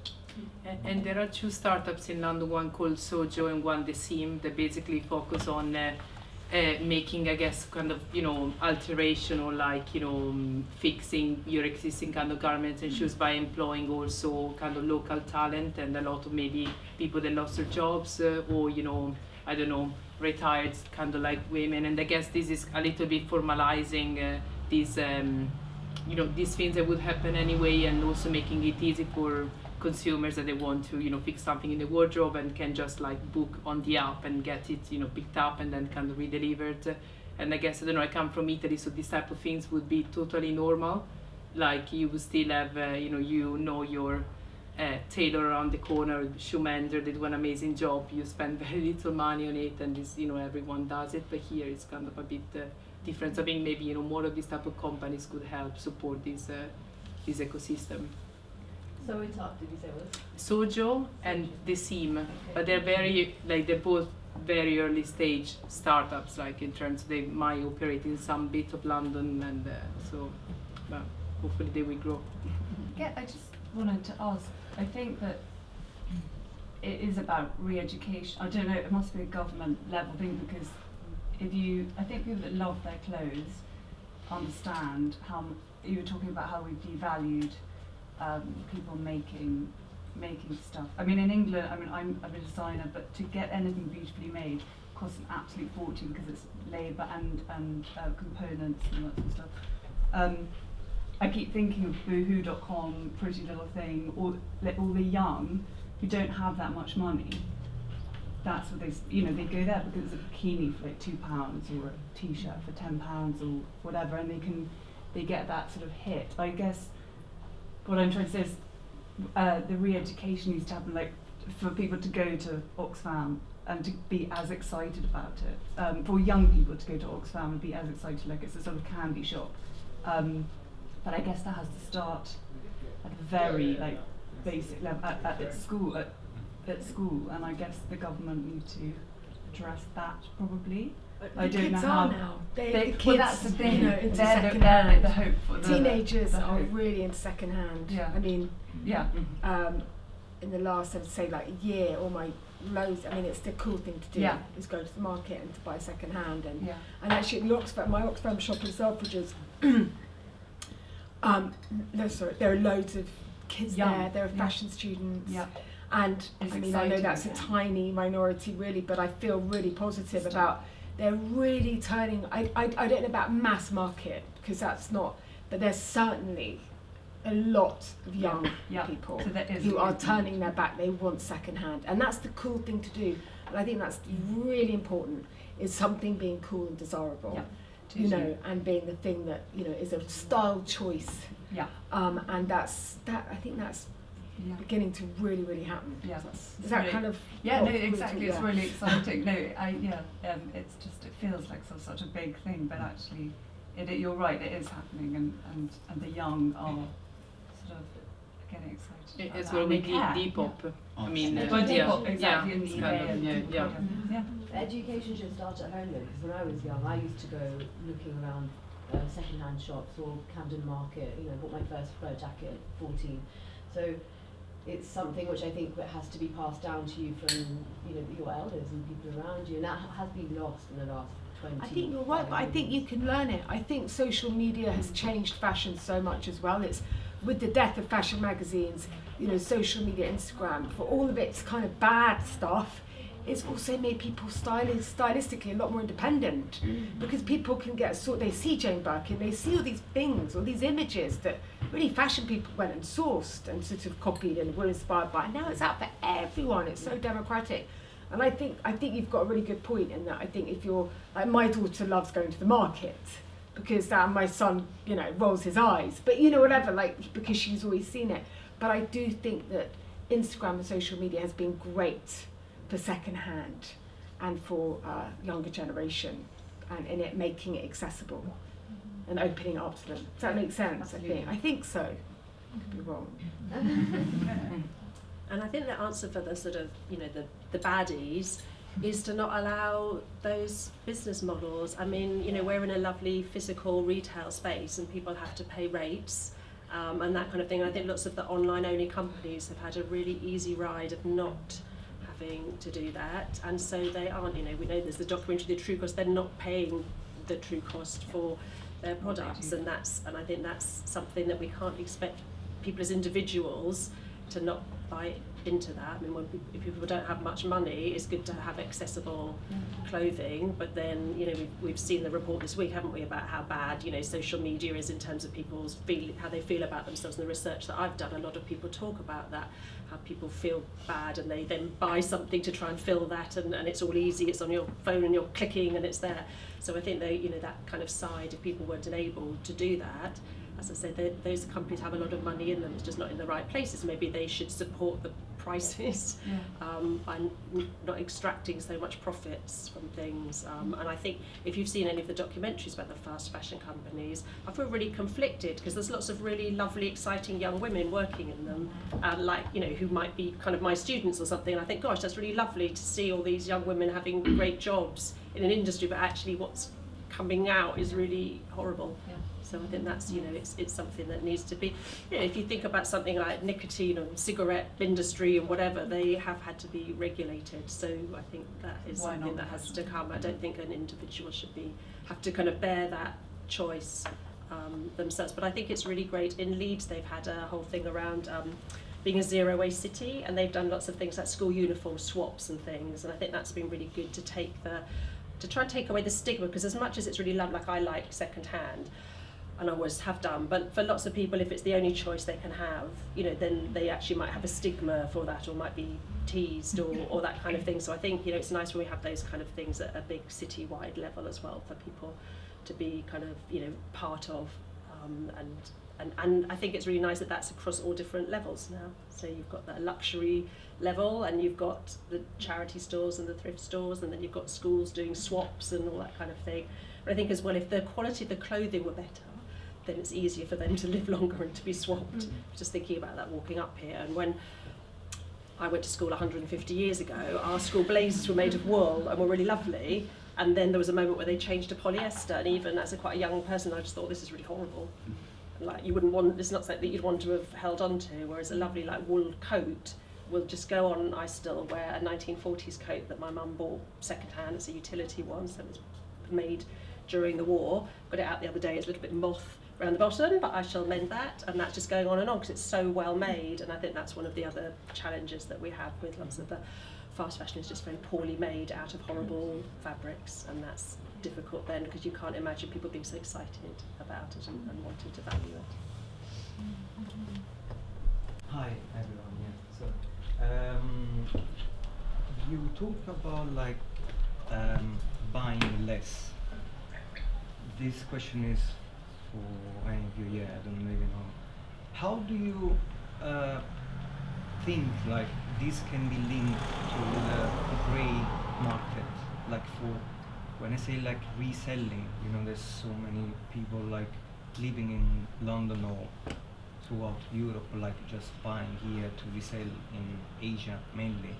And there are 2 startups in London, one called Sojo and one The Seam, that basically focus on making, I guess, kind of, you know, alteration or like, you know, fixing your existing kind of garments and shoes by employing also kind of local talent and a lot of maybe people that lost their jobs or, you know, I don't know, retired kind of like women. And I guess this is a little bit formalizing these, you know, these things that would happen anyway, and also making it easy for consumers that they want to, you know, fix something in the wardrobe and can just like book on the app and get it, you know, picked up and then kind of redelivered. And I guess, I don't know, I come from Italy, so these type of things would be totally normal. Like you would still have, you know your tailor around the corner, shoe mender, they do an amazing job. You spend very little money on it, and this, you know, everyone does it. But here it's kind of a bit different. So I think maybe, you know, more of these type of companies could help support this ecosystem. So it's up, did you say was? Sojo and the Seam, but they're very, like, they're both very early stage startups, like in terms they might operate in some bit of London, and so, but hopefully they will grow. Yeah, I just wanted to ask, I think that it is about re-education. I don't know, it must be a government level thing, because I think people that love their clothes understand how, you were talking about how we've devalued people making stuff. I mean, in England, I mean, I'm a designer, but to get anything beautifully made costs an absolute fortune because it's labour and components and that sort of stuff. I keep thinking of Boohoo.com, Pretty Little Thing, all the young who don't have that much money. That's what they go there because it's a bikini for like £2 or a t-shirt for £10 or whatever, and they get that sort of hit. I guess what I'm trying to say is the re-education needs to happen, like for people to go to Oxfam and to be as excited about it. For young people to go to Oxfam and be as excited, like it's a sort of candy shop. But I guess that has to start at a very like basic level at school, and I guess the government need to address that probably. I don't know how now. The kids, well, that's the thing. you know, into they're second-hand. the hope for Teenagers the are hope. really into second-hand. Yeah. I mean, Yeah. in the last, I'd say, like year, all my loads. I mean, it's the cool thing to do. Yeah. Is go to the market and to buy second-hand, and Yeah. and actually, my Oxfam shop in Selfridges. No, sorry, there are loads of kids Young. there. There are Yeah. fashion students. Yeah. And It's I mean, I know exciting, that's a yeah. tiny minority, really, but I feel really positive about. They're really turning. I don't know about mass market because that's not. But there's certainly a lot of young people So there is who are movement. turning their back. They want second hand, and that's the cool thing to do. And I think that's really important. Is something being cool and desirable. Yeah. You know, and being the thing that is a style choice. Yeah. And that's that. I think that's Yeah. beginning to really happen. Yeah. Is that Really- kind of? Yeah, what no, we're exactly. talking It's about? really exciting. No, it's just it feels like such a big thing, but actually, you're right. It is happening, and the young are sort of getting excited. about As that, well and with they care. Depop. I Oh. mean, Well, Depop, exactly, yeah, in it's the kind eBay of, and yeah. yeah. Education should start at home though, because when I was young, I used to go looking around second-hand shops or Camden Market. You know, bought my first fur jacket at 14. So it's something which I think that has to be passed down to you from your elders and people around you, and that has been lost in the last 20. I think you're right, but I think you can learn it. I think social media has changed fashion so much as well. It's with the death of fashion magazines, social media, Instagram, for all of its kind of bad stuff, it's also made people stylistically a lot more independent because people can they see Jane Birkin, they see all these things, all these images that really fashion people went and sourced and sort of copied and were inspired by. And now it's out for everyone. It's so democratic. And I think you've got a really good point in that. I think if you're like, my daughter loves going to the market because my son, rolls his eyes, but whatever, like because she's always seen it. But I do think that Instagram and social media has been great for second-hand and for younger generation, and in it making it accessible and opening it up to them. Does that make sense? I think so. I could be wrong. And I think the answer for the sort of, the baddies is to not allow those business models. I mean, we're in a lovely physical retail space and people have to pay rates and that kind of thing. I think lots of the online-only companies have had a really easy ride of not having to do that, and so they aren't, you know, we know there's the documentary The True Cost, they're not paying the true cost for their products, and I think that's something that we can't expect people as individuals to not buy into that. I mean, if people don't have much money, it's good to have accessible clothing, but then, you know, we've seen the report this week, haven't we, about how bad, you know, social media is in terms of people's how they feel about themselves. And the research that I've done, a lot of people talk about that, how people feel bad and they then buy something to try and fill that, and it's all easy, it's on your phone and you're clicking and it's there. So I think they, you know, that kind of side, if people weren't able to do that, as I said, those companies have a lot of money in them, it's just not in the right places. Maybe they should support the prices and not extracting so much profits from things. And I think if you've seen any of the documentaries about the fast fashion companies, I feel really conflicted, because there's lots of really lovely, exciting young women working in them, like, you know, who might be kind of my students or something. And I think, gosh, that's really lovely to see all these young women having great jobs in an industry, but actually what's coming out is really horrible. So I think that's, you know, it's something that needs to be, you know, if you think about something like nicotine and cigarette industry and whatever, they have had to be regulated. So I think that is something that has to come. I don't think an individual should have to kind of bear that choice themselves. But I think it's really great. In Leeds, they've had a whole thing around being a zero waste city, and they've done lots of things like school uniform swaps and things. And I think that's been really good to try and take away the stigma, because as much as it's really lovely, like I like second hand, and I always have done, but for lots of people, if it's the only choice they can have, you know, then they actually might have a stigma for that, or might be teased, or that kind of thing. So I think, you know, it's nice when we have those kind of things at a big city-wide level as well, for people to be kind of, you know, part of, and I think it's really nice that that's across all different levels now. So you've got the luxury level, and you've got the charity stores and the thrift stores, and then you've got schools doing swaps and all that kind of thing. But I think as well, if the quality of the clothing were better, then it's easier for them to live longer and to be swapped. Just thinking about that walking up here, and when I went to school 150 years ago, our school blazers were made of wool and were really lovely, and then there was a moment where they changed to polyester, and even as quite a young person, I just thought, this is really horrible. Like, you wouldn't want, it's not something that you'd want to have held on to, whereas a lovely like wool coat will just go on. I still wear a 1940s coat that my mum bought second hand. It's a utility one, so it was made during the war. Got it out the other day, it's a little bit moth around the bottom, but I shall mend that, and that's just going on and on because it's so well made. And I think that's one of the other challenges that we have with lots of the fast fashion, is just very poorly made out of horrible fabrics, and that's difficult then, because you can't imagine people being so excited about it and wanting to value it. Hi everyone. So you talk about like buying less. This question is for any of you. I don't really know. How do you think like this can be linked to the grey market? Like, for when I say like reselling, you know, there's so many people like living in London or throughout Europe, like just buying here to resell in Asia mainly.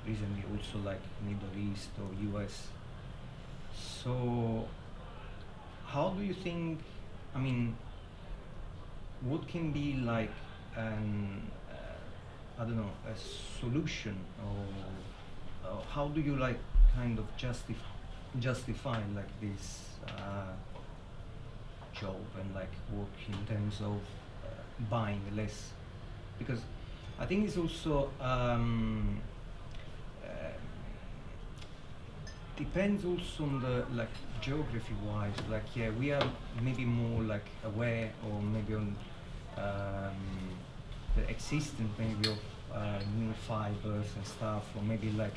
Recently also like Middle East or US. So how do you think, I mean, what can be like an, I don't know, a solution, or how do you like kind of justify like this job and like work in terms of buying less? Because I think it's also depends also on the like geography wise, like yeah, we are maybe more like aware, or maybe on the existence maybe of new fibers and stuff, or maybe like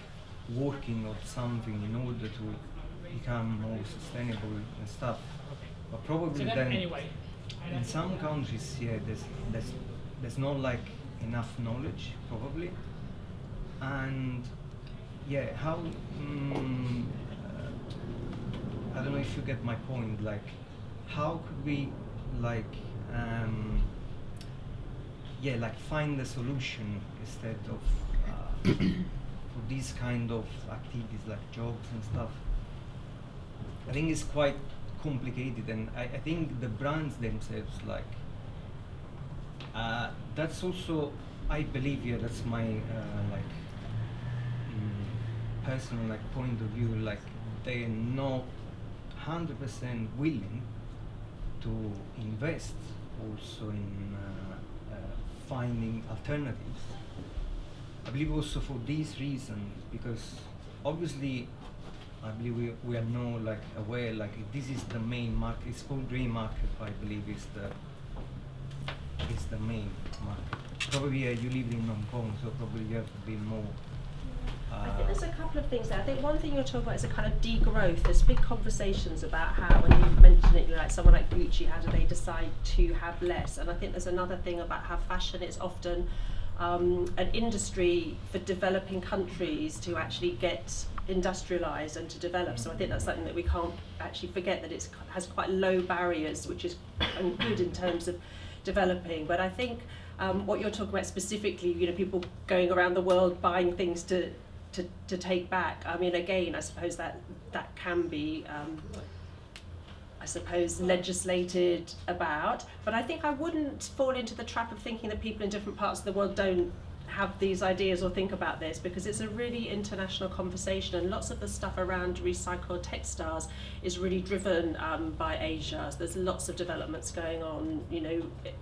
working on something in order to become more sustainable and stuff. But probably then in some countries, yeah, there's not like enough knowledge probably, and yeah, how I don't know if you get my point. Like, how could we like yeah, like find a solution instead of for these kind of activities like jobs and stuff? I think it's quite complicated, and I think the brands themselves, like that's also I believe, yeah, that's my personal point of view. Like they're not 100% willing to invest also in finding alternatives. I believe also for these reasons, because obviously I believe we are now aware this is the main market. It's called grey market, I believe is the main market. Probably you live in Hong Kong, so probably you have to be more. I think there's a couple of things there. I think one thing you're talking about is a kind of degrowth. There's big conversations about how, and you've mentioned it, like someone like Gucci, how do they decide to have less? And I think there's another thing about how fashion is often an industry for developing countries to actually get industrialised and to develop. So I think that's something that we can't actually forget, that it has quite low barriers, which is good in terms of developing. But I think what you're talking about specifically, people going around the world buying things to take back. I mean, again, I suppose that can be, legislated about. But I think I wouldn't fall into the trap of thinking that people in different parts of the world don't have these ideas or think about this, because it's a really international conversation, and lots of the stuff around recycled textiles is really driven by Asia. So there's lots of developments going on,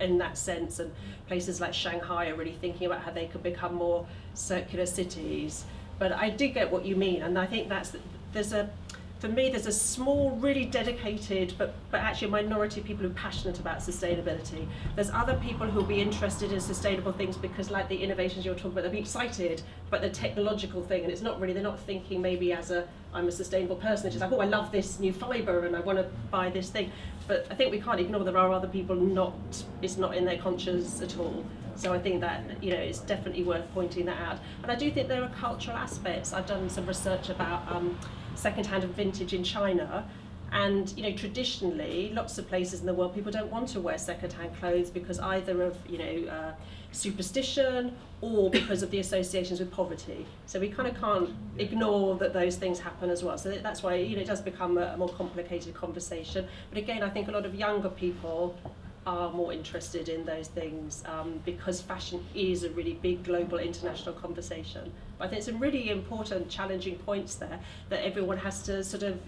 in that sense, and places like Shanghai are really thinking about how they could become more circular cities. But I did get what you mean, and I think for me, there's a small, really dedicated, but actually a minority of people who are passionate about sustainability. There's other people who will be interested in sustainable things because, like the innovations you're talking about, they'll be excited about the technological thing, and they're not thinking maybe I'm a sustainable person. It's just like, oh, I love this new fibre and I want to buy this thing. But I think we can't ignore there are other people it's not in their conscience at all. So I think that, it's definitely worth pointing that out. And I do think there are cultural aspects. I've done some research about second-hand and vintage in China, and traditionally lots of places in the world people don't want to wear second-hand clothes because either of superstition or because of the associations with poverty. So we kind of can't ignore that those things happen as well. So that's why it does become a more complicated conversation. But again, I think a lot of younger people are more interested in those things because fashion is a really big global international conversation. But I think some really important challenging points there that everyone has to sort of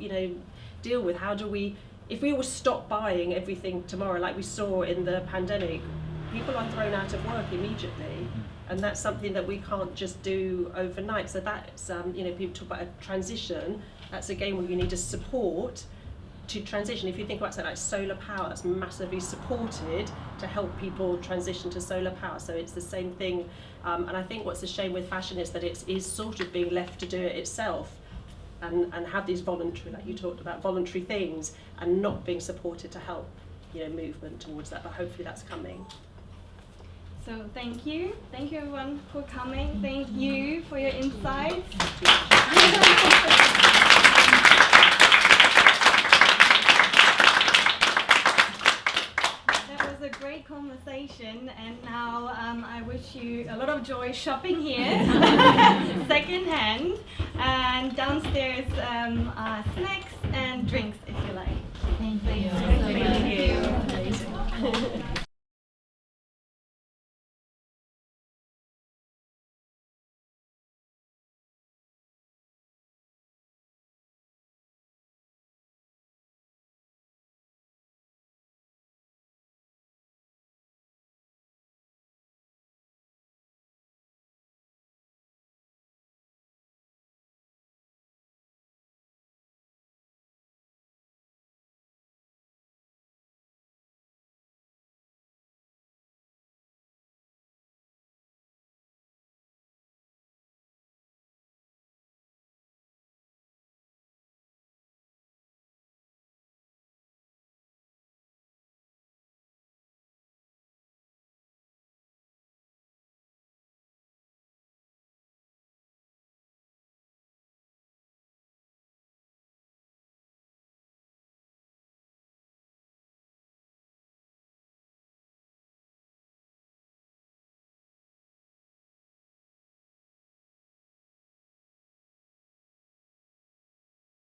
deal with. How do we, if we all stop buying everything tomorrow like we saw in the pandemic, people are thrown out of work immediately, and that's something that we can't just do overnight. So that's people talk about a transition. That's again where you need to support to transition. If you think about something like solar power, that's massively supported to help people transition to solar power. So it's the same thing. And I think what's a shame with fashion is that it is sort of being left to do it itself and have these voluntary, like you talked about, voluntary things, and not being supported to help movement towards that. But hopefully that's coming. So thank you everyone for coming. Thank you for your insights. A great conversation, and now I wish you a lot of joy shopping here second hand, and downstairs